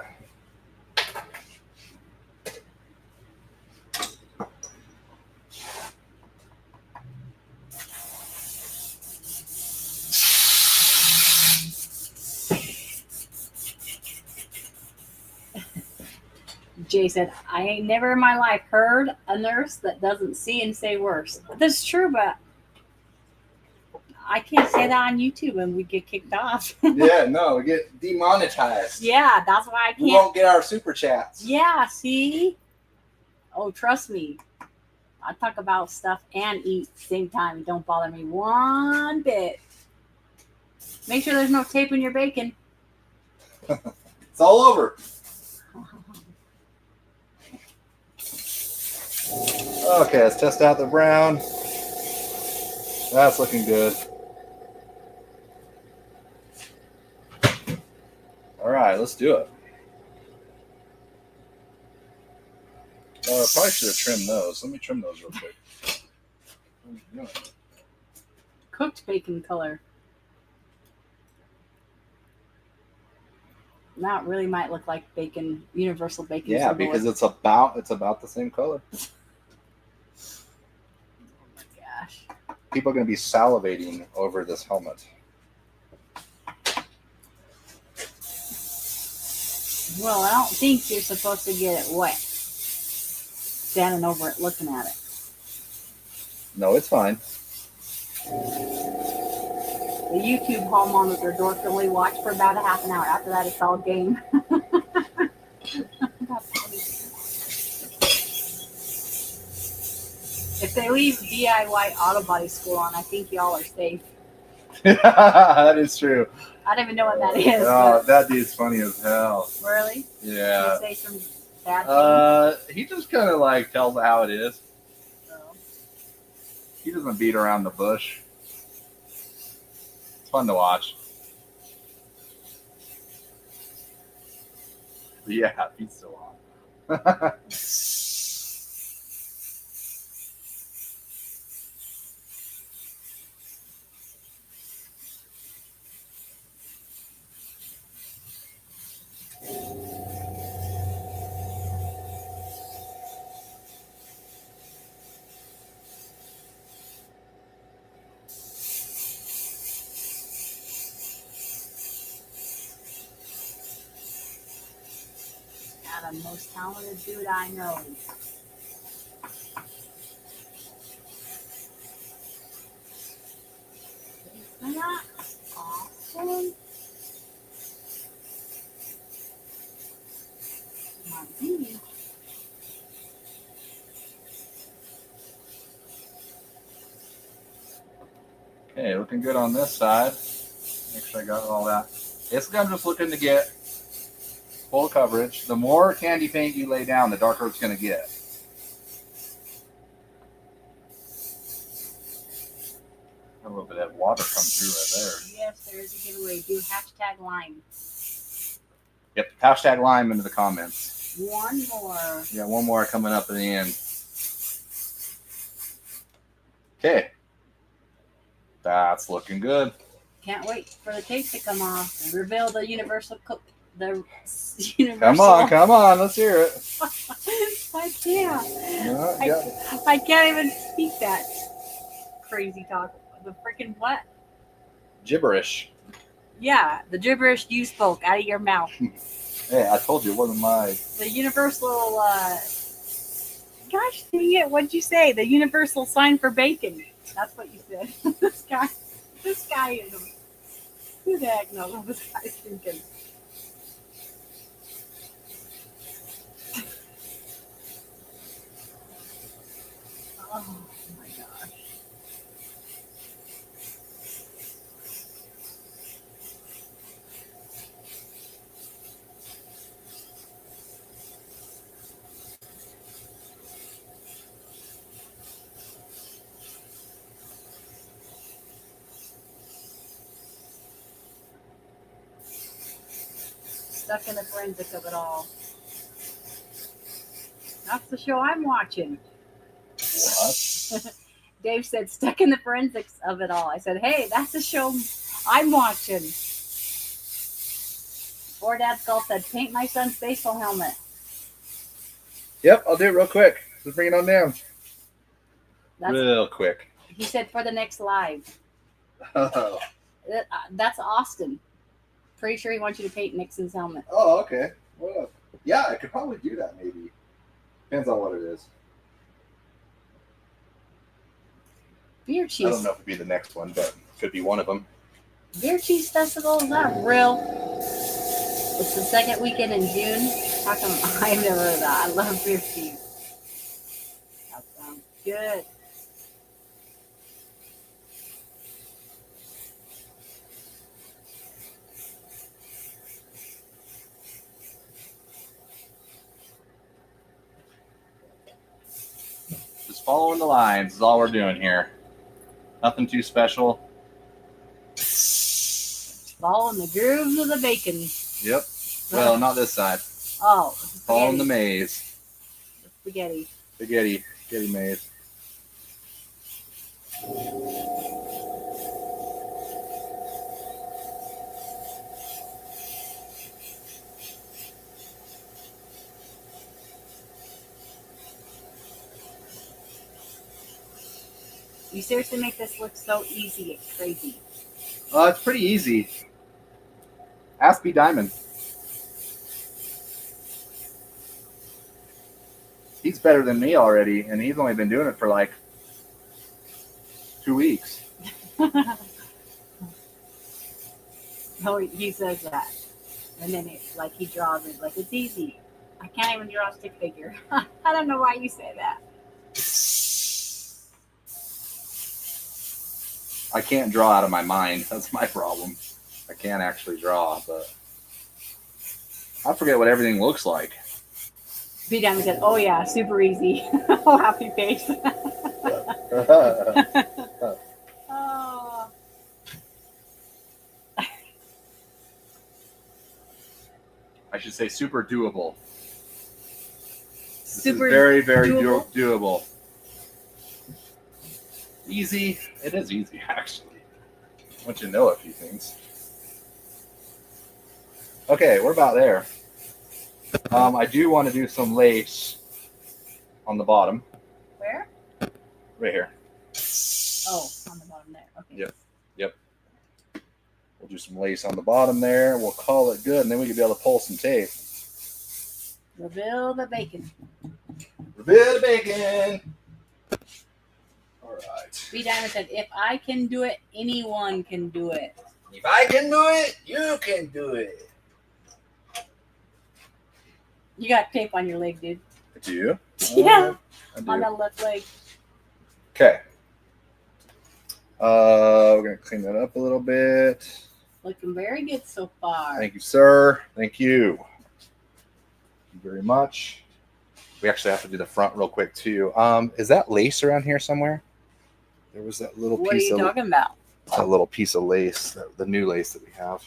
Jay said, I ain't never in my life heard a nurse that doesn't see and say worse. That's true, but I can't say that on YouTube and we get kicked off. Yeah, no, we get demonetized. Yeah, that's why I can't. We won't get our super chats. Yeah, see? Oh, trust me. I talk about stuff and eat at the same time. It don't bother me one bit. Make sure there's no tape in your bacon. It's all over. Okay, let's test out the brown. That's looking good. All right, let's do it. Probably should have trimmed those. Let me trim those real quick. What are you doing? Cooked bacon color. Now it really might look like bacon, universal bacon. Yeah, because it's about the same color. Oh my gosh. People are going to be salivating over this helmet. Well, I don't think you're supposed to get it wet. Standing over it, looking at it. No, it's fine. The YouTube hall monitor door can only watch for about a half an hour. After that, it's all game. If they leave DIY auto body school on, I think y'all are safe. That is true. I don't even know what that is. Oh, that dude's funny as hell. Really? Yeah. Did he say some bad things? He just kind of like tells it how it is. Oh. He doesn't beat around the bush. It's fun to watch. Yeah, he's still on. The most talented dude I know. Isn't that awesome? Might be. Okay, looking good on this side. Make sure I got all that. Basically, I'm just looking to get full coverage. The more candy paint you lay down, the darker it's going to get. A little bit of water come through right there. Yes, there is a giveaway. Do hashtag LiME. Yep, hashtag LiME into the comments. One more. Yeah, one more coming up at the end. Okay. That's looking good. Can't wait for the tape to come off and reveal the universal Come on, let's hear it. I can't. No, yeah. I can't even speak that crazy talk. The freaking what? Gibberish. Yeah, the gibberish you spoke out of your mouth. Hey, I told you it wasn't my. The universal, gosh dang it, what'd you say? The universal sign for bacon. That's what you said. This guy is, who the heck knows what this guy's thinking? Oh my gosh. Stuck in the forensic of it all. That's the show I'm watching. What? Dave said, stuck in the forensics of it all. I said, hey, that's the show I'm watching. Poor Dad Skull said, paint my son's baseball helmet. Yep, I'll do it real quick. Just bring it on down. That's, real quick. He said, for the next live. Oh. That's Austin. Pretty sure he wants you to paint Nixon's helmet. Oh, okay. Well, yeah, I could probably do that maybe. Depends on what it is. Beer cheese. I don't know if it'd be the next one, but it could be one of them. Beer cheese festival? Is that real? It's the second weekend in June. How come I've never heard of that? I love beer cheese. That sounds good. Following the lines is all we're doing here. Nothing too special. Following the grooves of the bacon. Yep. Well, not this side. Oh, Following the maze. Spaghetti. Spaghetti maze. You seriously make this look so easy. It's crazy. It's pretty easy. Ask B Diamond. He's better than me already, and he's only been doing it for like 2 weeks. Oh, he says that. And then he draws it like it's easy. I can't even draw a stick figure. I don't know why you say that. I can't draw out of my mind. That's my problem. I can't actually draw, but I forget what everything looks like. B Diamond said, "Oh yeah, super easy." Oh, happy face. Oh. I should say super doable. Super very doable. doable. Easy. It is easy, actually. Once you know a few things. Okay, we're about there. I do want to do some lace on the bottom. Where? Right here. Oh, on the bottom there. Okay. Yep. We'll do some lace on the bottom there. We'll call it good, and then we can be able to pull some tape. Reveal the bacon. Reveal the bacon. All right. B Diamond said, "If I can do it, anyone can do it." If I can do it, you can do it. You got tape on your leg, dude. Do you? Yeah. I do. On the left leg. Okay. We're going to clean that up a little bit. Looking very good so far. Thank you, sir. Thank you. Thank you very much. We actually have to do the front real quick, too. Is that lace around here somewhere? There was that little What are piece you of talking about? that little piece of lace, the new lace that we have.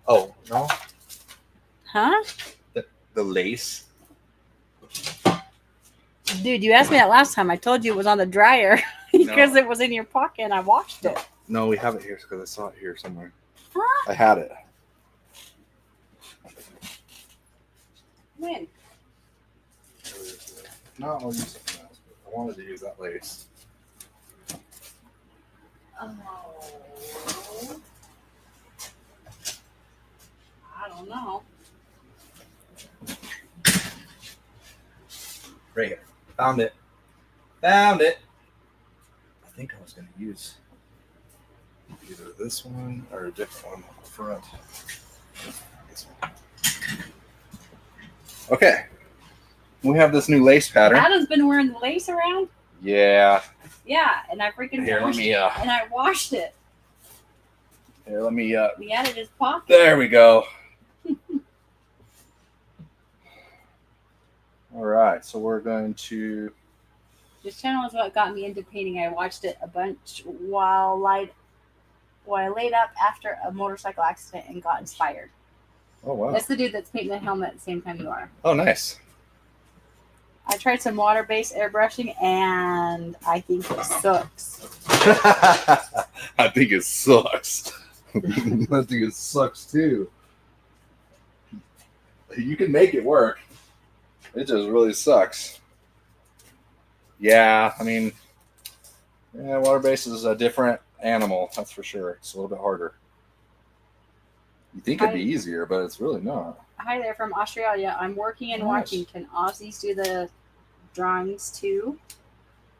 Oh, no? Huh? The lace. Dude, you asked me that last time. I told you it was on the dryer because it was in your pocket and I washed it. No, we have it here because I saw it here somewhere. Huh? I had it. When? No, I'll use something else. But I wanted to use that lace. Oh. I don't know. Right here. Found it. Found it. I think I was going to use either this one or a different one on the front. This one. Okay. We have this new lace pattern. Adam's been wearing the lace around? Yeah. Yeah, and I freaking Here, let washed me, it. And I washed it. Here, let me, We added his pocket. there we go. All right, so we're going to, This channel is what got me into painting. I watched it a bunch while I laid up after a motorcycle accident and got inspired. oh, wow. That's the dude that's painting the helmet at the same time you are. Oh, nice. I tried some water-based airbrushing, and I think it sucks. I think it sucks. I think it sucks too. You can make it work. It just really sucks. Yeah, I mean, yeah, water base is a different animal, that's for sure. It's a little bit harder. You think it'd be easier, but it's really not. Hi there from Australia. I'm working and watching. Can Aussies do the drawings too?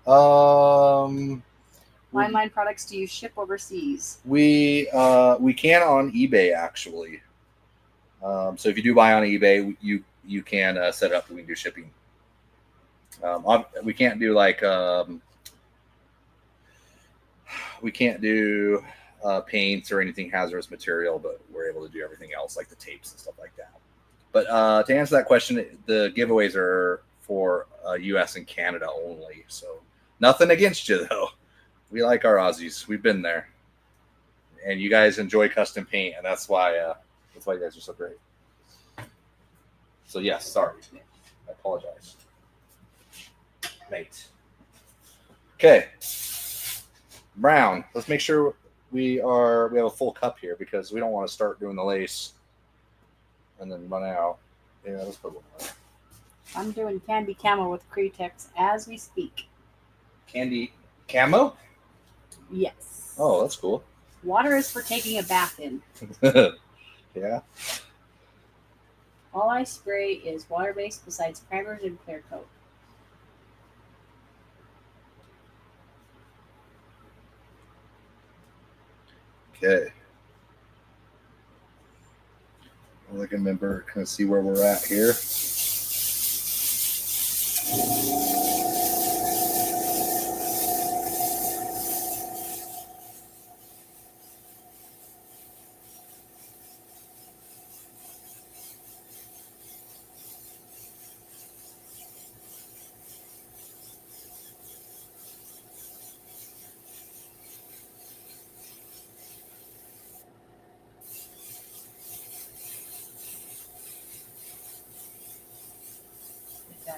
LiME products do you ship overseas? We can on eBay actually. So if you do buy on eBay, you can set it up. We can do shipping. We can't do like we can't do paints or anything hazardous material, but we're able to do everything else like the tapes and stuff like that. But to answer that question, the giveaways are for US and Canada only. So nothing against you though. We like our Aussies. We've been there. And you guys enjoy custom paint, and that's why you guys are so great. So yes, sorry. I apologize. Mate. Okay. Brown. Let's make sure we have a full cup here because we don't want to start doing the lace and then run out. Yeah, let's put one more. I'm doing candy camo with Cretex as we speak. Candy camo? Yes. Oh, that's cool. Water is for taking a bath in. Yeah. All I spray is water-based besides primers and clear coat. Okay. Well, I can remember, kind of see where we're at here.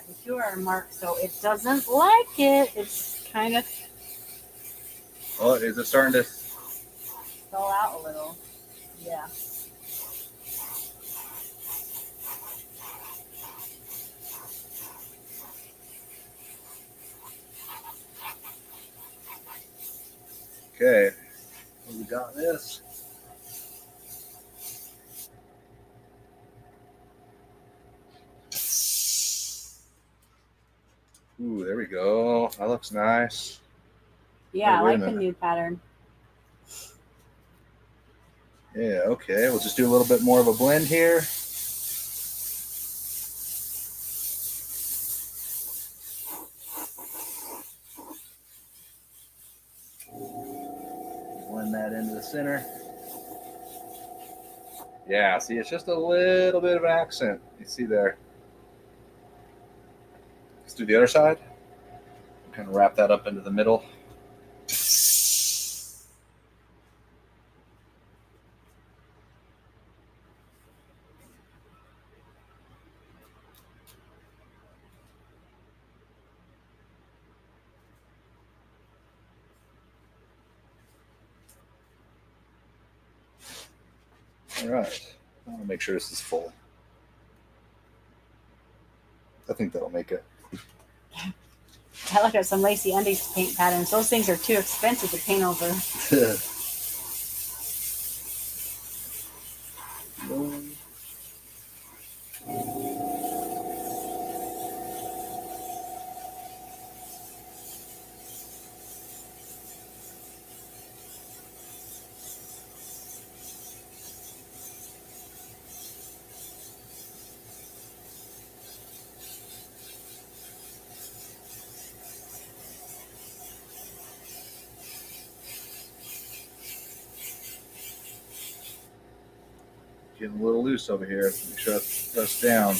With your mark, so it doesn't like it. It's kind of Oh, is it starting to? fell out a little. Yeah. Okay. We got this. Ooh, there we go. That looks nice. Yeah, Oh, I wait a like the minute. new pattern. Yeah, okay. We'll just do a little bit more of a blend here. Blend that into the center. Yeah, see, it's just a little bit of an accent. You see there. Let's do the other side. Kind of wrap that up into the middle. All right. I'll make sure this is full. I think that'll make it. I looked at some lacy undies to paint patterns. Those things are too expensive to paint over. Getting a little loose over here. Make sure that's pressed down.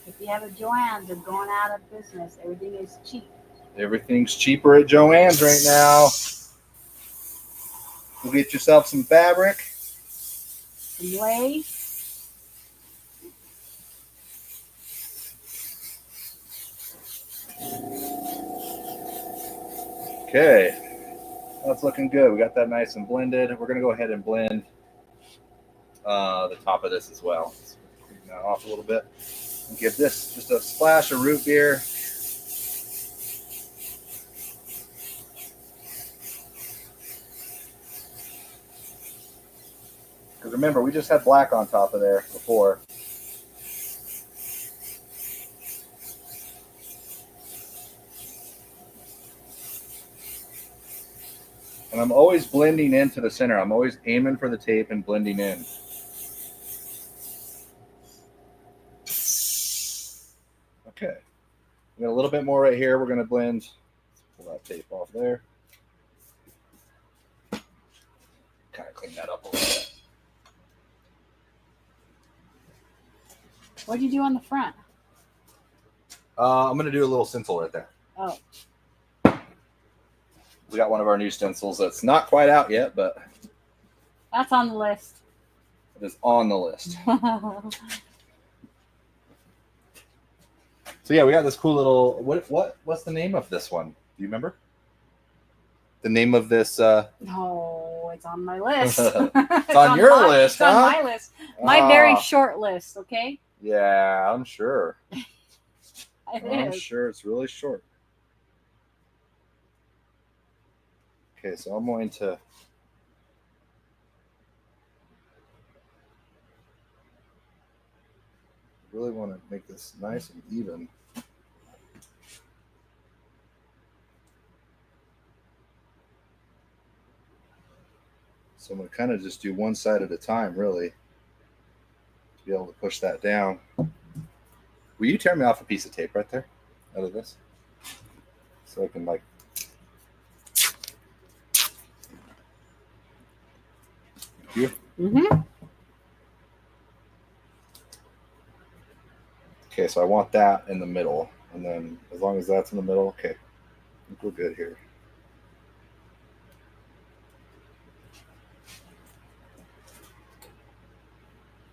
If you have a Joann's, they're going out of business. Everything is cheap. Everything's cheaper at Joann's right now. Go get yourself some fabric. Some lace. Okay, that's looking good. We got that nice and blended. We're going to go ahead and blend the top of this as well. Let's clean that off a little bit. And give this just a splash of root beer. Because remember, we just had black on top of there before. And I'm always blending into the center. I'm always aiming for the tape and blending in. Okay. We got a little bit more right here. We're going to blend. Pull that tape off there. kind of clean that up a little bit. What'd you do on the front? I'm going to do a little stencil right there. Oh. We got one of our new stencils that's not quite out yet, but that's on the list. It is on the list. So yeah, we got this cool little what's the name of this one? Do you remember? The name of this No, it's on my list. It's on your list, It's on my list. My very short list, okay? Yeah, I'm sure. I'm is. sure it's really short. Okay, so I'm going to really want to make this nice and even. So I'm going to kind of just do one side at a time, really, to be able to push that down. Will you tear me off a piece of tape right there out of this? So I can like... You? Mm-hmm. Okay, so I want that in the middle. And then as long as that's in the middle, okay, I think we're good here.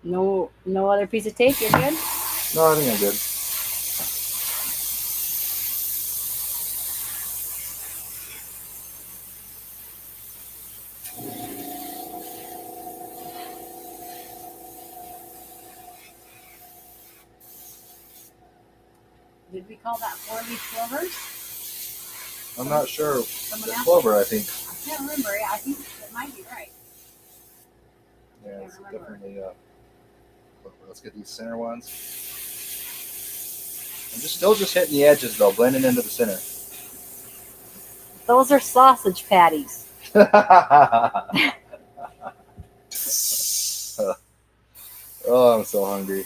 No other piece of tape, you're good? No, I think I'm good. Did we call that 4-leaf clovers? I'm not sure. Someone The else? clover, I think. I can't remember. I think it might be right. Yeah, it's definitely clover. Let's get these center ones. I'm still just hitting the edges though, blending into the center. Those are sausage patties. Oh, I'm so hungry.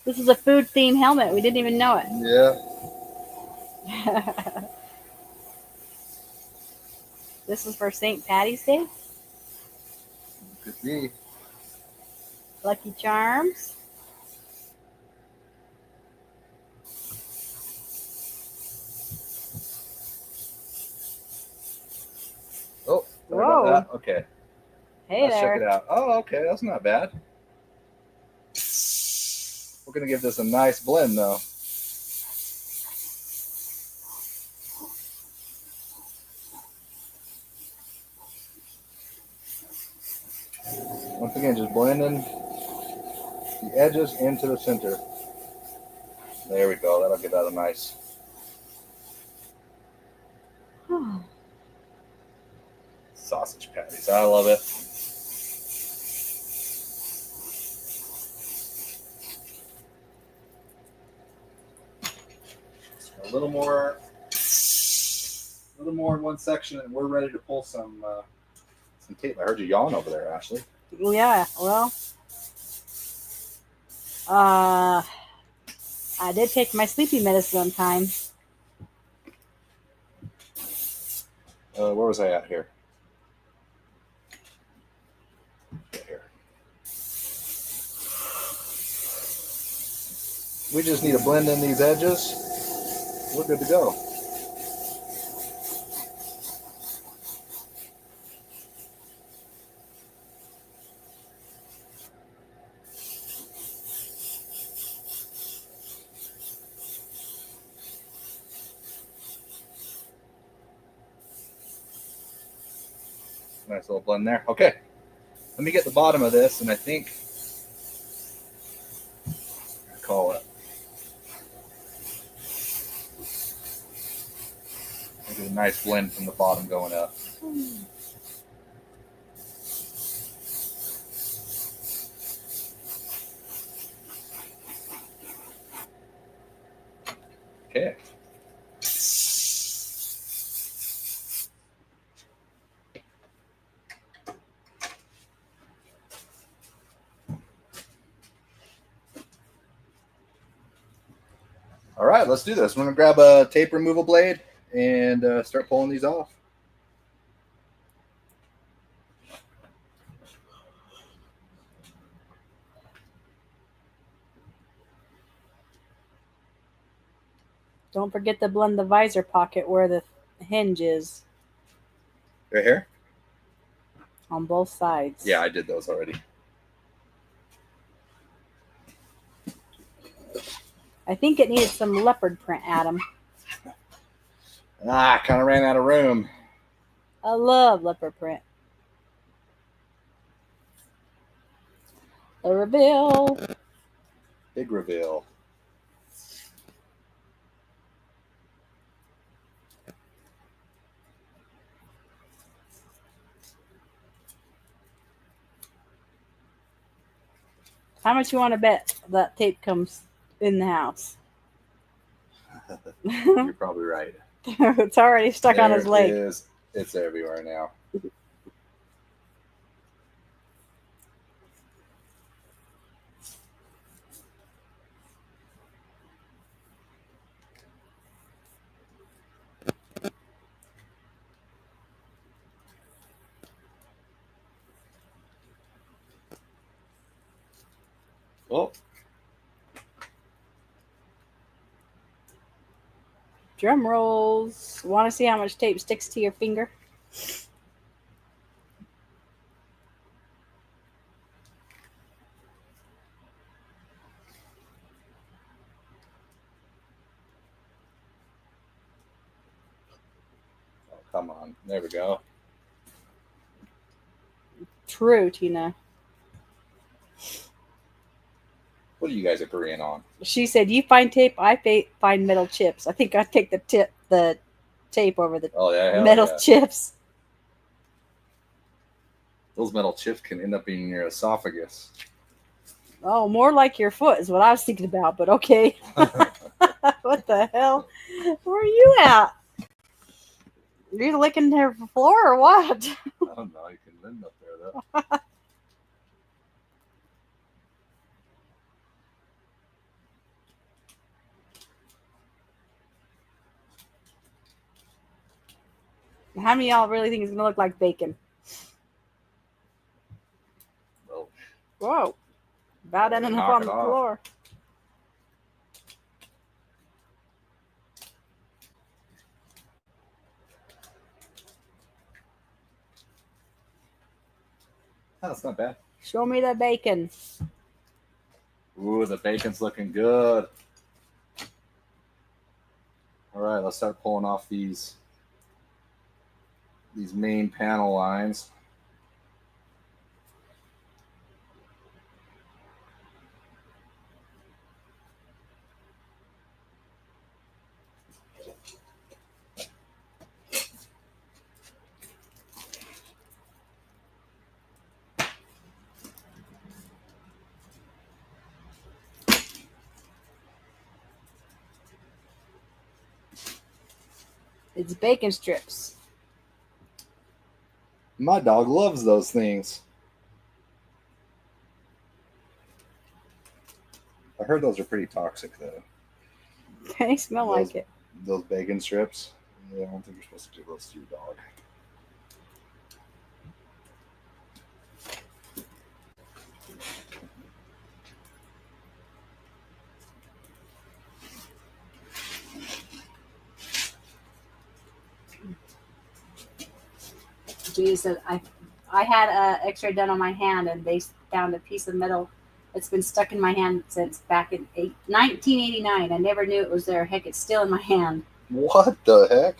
This is a food themed helmet. We didn't even know it. Yeah. This is for St. Patty's Day. Could be. Lucky Charms. Oh, whoa. That. Okay. Hey Let's there. check it out. Oh, okay. That's not bad. We're going to give this a nice blend, though. Once again, just blending the edges into the center. There we go. That'll get that a nice. Sausage patties. I love it. A little more in one section, and we're ready to pull some tape. I heard you yawn over there, Ashley. Yeah, well, I did take my sleepy medicine on time. Where was I at here? Here. We just need to blend in these edges. We're good to go. Nice little blend there. Okay. Let me get the bottom of this, and I think I call it. Get a nice blend from the bottom going up. Okay. All right, let's do this. I'm going to grab a tape removal blade and start pulling these off. Don't forget to blend the visor pocket where the hinge is. Right here? On both sides. Yeah, I did those already. I think it needed some leopard print, Adam. Kind of ran out of room. I love leopard print. The reveal. Big reveal. How much you want to bet that tape comes in the house? You're probably right. It's already stuck on his leg. It's everywhere now. Oh. Drum rolls. Want to see how much tape sticks to your finger? Oh, come on. There we go. True, Tina. What are you guys agreeing on? She said, "You find tape, I find metal chips." I think I take the tape over the metal chips. Those metal chips can end up in your esophagus. Oh, more like your foot is what I was thinking about, but okay. What the hell? Where are you at? Are you licking the floor or what? I don't know. You can bend up there, though. How many of y'all really think it's going to look like bacon? Oh. Whoa. About ending up on the floor. Oh, that's not bad. Show me the bacon. Ooh, the bacon's looking good. All right, let's start pulling off these main panel lines. It's bacon strips. My dog loves those things. I heard those are pretty toxic, though. They smell like it. Those bacon strips. Yeah, I don't think you're supposed to do those to your dog. Geez, I had an X-ray done on my hand, and they found a piece of metal that's been stuck in my hand since back in 1989. I never knew it was there. Heck, it's still in my hand. What the heck?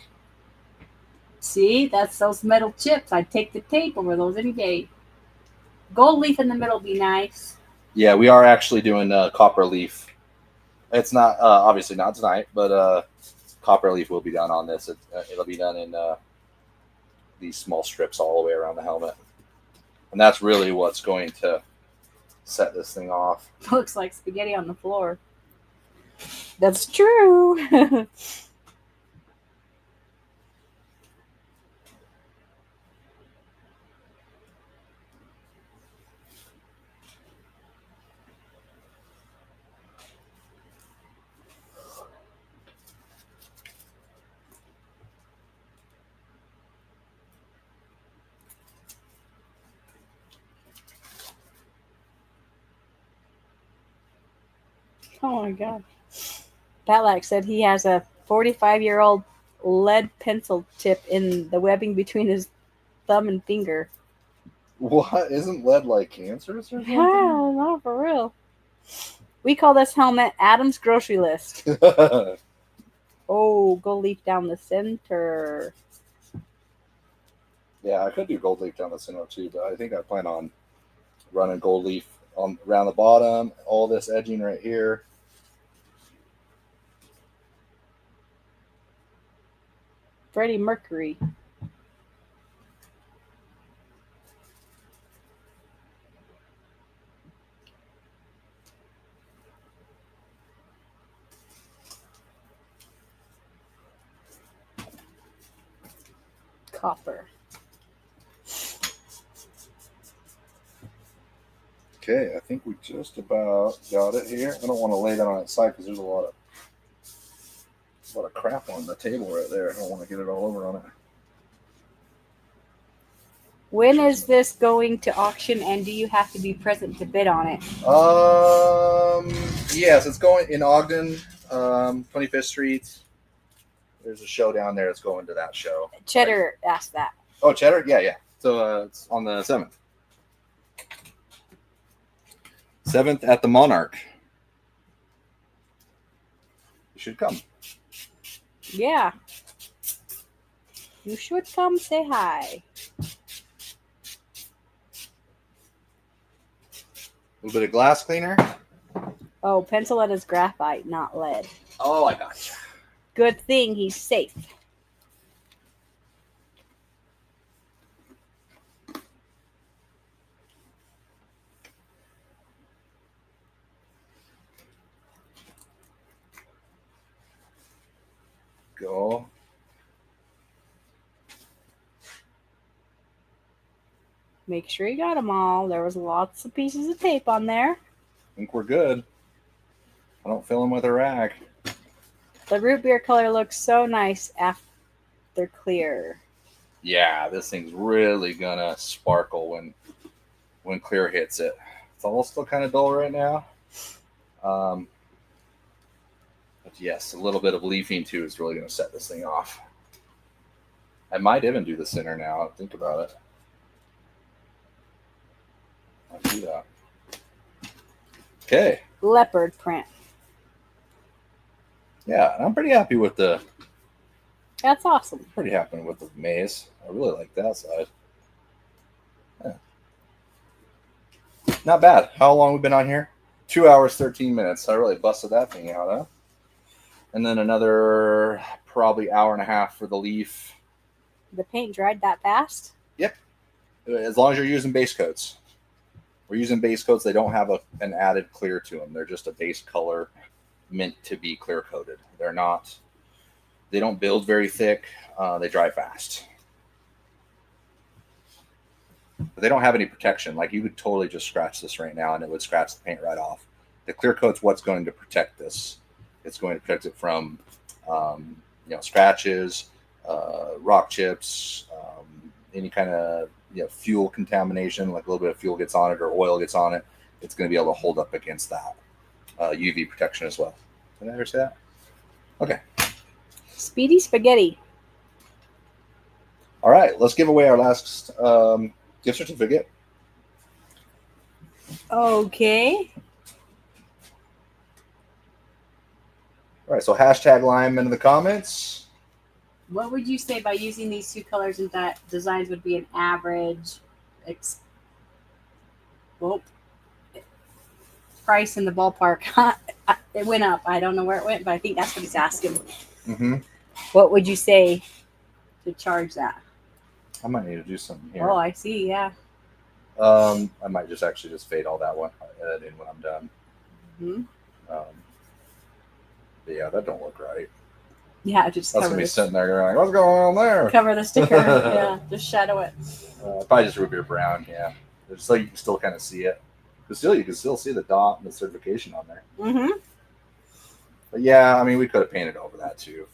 See, that's those metal chips. I'd take the tape over those any day. Gold leaf in the middle would be nice. Yeah, we are actually doing copper leaf. It's not obviously not tonight, but copper leaf will be done on this. It'll be done in these small strips all the way around the helmet, and that's really what's going to set this thing off. Looks like spaghetti on the floor. That's true. Oh my god. Batlack said he has a 45-year-old lead pencil tip in the webbing between his thumb and finger. What? Isn't lead like cancerous or something? Yeah, not for real. We call this helmet Adam's grocery list. Oh, gold leaf down the center. Yeah, I could do gold leaf down the center too, but I think I plan on running gold leaf on around the bottom, all this edging right here. Freddie Mercury. Copper. Okay, I think we just about got it here. I don't want to lay that on its side because there's a lot of crap on the table right there. I don't want to get it all over on it. When is this going to auction, and do you have to be present to bid on it? Yes, it's going in Ogden, 25th Street. There's a show down there. It's going to that show. Cheddar asked that. Oh, Cheddar? Yeah. So it's on the 7th. 7th at the Monarch. You should come. Yeah. You should come say hi. A little bit of glass cleaner. Oh, pencil lead is graphite, not lead. Oh, I gotcha. Good thing he's safe. Go. Make sure you got them all. There was lots of pieces of tape on there. I think we're good. I don't fill them with a rag. The root beer color looks so nice after clear. Yeah, this thing's really gonna sparkle when clear hits it. It's all still kind of dull right now. But yes, a little bit of leafing too is really gonna set this thing off. I might even do the center now. Think about it. I'll do that. Okay. Leopard print. Yeah, I'm pretty happy with the. That's awesome. Pretty happy with the maze. I really like that side. Yeah. Not bad. How long we been on here? 2 hours, 13 minutes. I really busted that thing out, huh? And then another probably hour and a half for the leaf. The paint dried that fast? Yep. As long as you're using base coats. We're using base coats. They don't have an added clear to them. They're just a base color meant to be clear coated. They're not. They don't build very thick. They dry fast. But they don't have any protection. Like you could totally just scratch this right now and it would scratch the paint right off. The clear coat's what's going to protect this. It's going to protect it from scratches, rock chips, any kind of fuel contamination, like a little bit of fuel gets on it or oil gets on it. It's going to be able to hold up against that. UV protection as well. Did I ever say that? Okay. Speedy Spaghetti. All right, let's give away our last gift certificate. Okay. All right, so hashtag LiME in the comments. What would you say by using these two colors and that designs would be an average price in the ballpark? It went up. I don't know where it went, but I think that's what he's asking. Mm-hmm. What would you say to charge that? I might need to do something here. Oh, I see. Yeah. I might just fade all that one in when I'm done. Mm-hmm. But yeah, that don't look right. Yeah, just that's cover gonna be this. sitting there going, "What's going on there?" Cover the sticker. Yeah, just shadow it. Probably just root beer brown. Yeah, just so you can still kind of see it. Because still, you can still see the dot and the certification on there. Mm-hmm. But yeah, I mean, we could have painted over that too.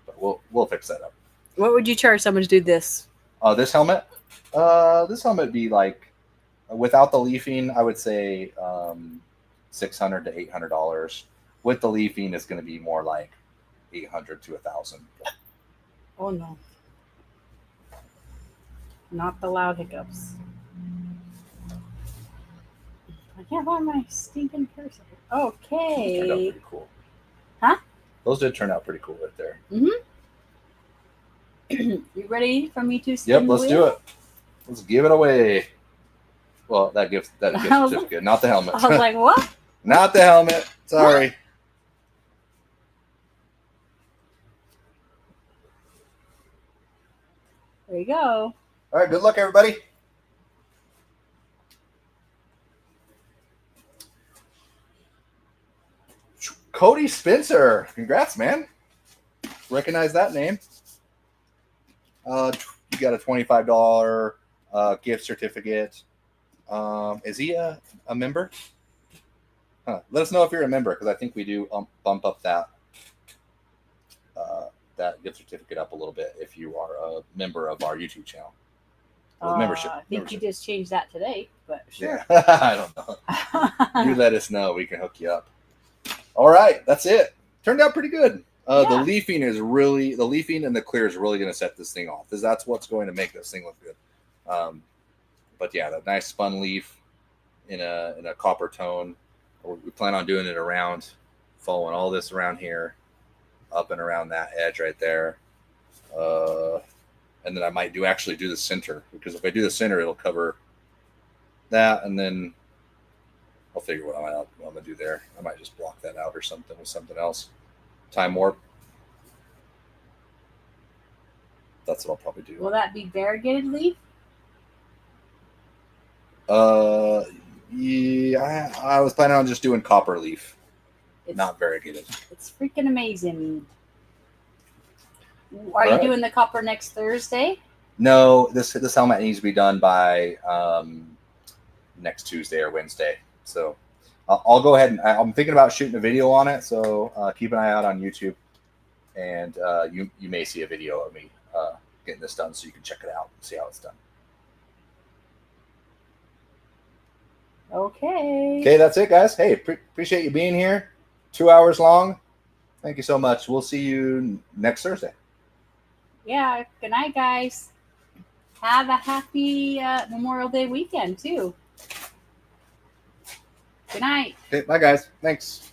But we'll fix that up. What would you charge someone to do this? This helmet? This helmet would be like, without the leafing, I would say $600 to $800. With the leafing, it's going to be more like $800 to $1,000. Oh no. Not the loud hiccups. I can't find my stinking cursor. Turned out Okay. pretty cool. Huh? Those did turn out pretty cool right there. You ready for me to spin Yep, the let's wheel? do it. Let's give it away. Well, that gift certificate, not the helmet. I was like, what? Not the helmet. Sorry. There you go. All right, good luck, everybody. Cody Spencer. Congrats, man. Recognize that name. You got a $25 gift certificate. Is he a member? Huh. Let us know if you're a member, because I think we do bump up that gift certificate up a little bit if you are a member of our YouTube channel. Membership. I think you just changed that today, but sure. Yeah, I don't know. You let us know. We can hook you up. All right, that's it. Turned out pretty good. Yeah. The leafing and the clear is really going to set this thing off, because that's what's going to make this thing look good. But yeah, that nice spun leaf in a copper tone. We plan on doing it around, following all this around here, up and around that edge right there. And then I might actually do the center, because if I do the center, it'll cover that, and then I'll figure what I'm going to do there. I might just block that out or something with something else. Time warp. That's what I'll probably do. Will that be variegated leaf? Yeah, I was planning on just doing copper leaf, not variegated. It's freaking amazing. Are you doing the copper next Thursday? No, this helmet needs to be done by next Tuesday or Wednesday. So I'll go ahead and I'm thinking about shooting a video on it. So keep an eye out on YouTube, and you may see a video of me getting this done, so you can check it out and see how it's done. Okay. Okay, that's it, guys. Hey, appreciate you being here. 2 hours long. Thank you so much. We'll see you next Thursday. Yeah. Good night, guys. Have a happy Memorial Day weekend, too. Good night. Okay, bye, guys. Thanks.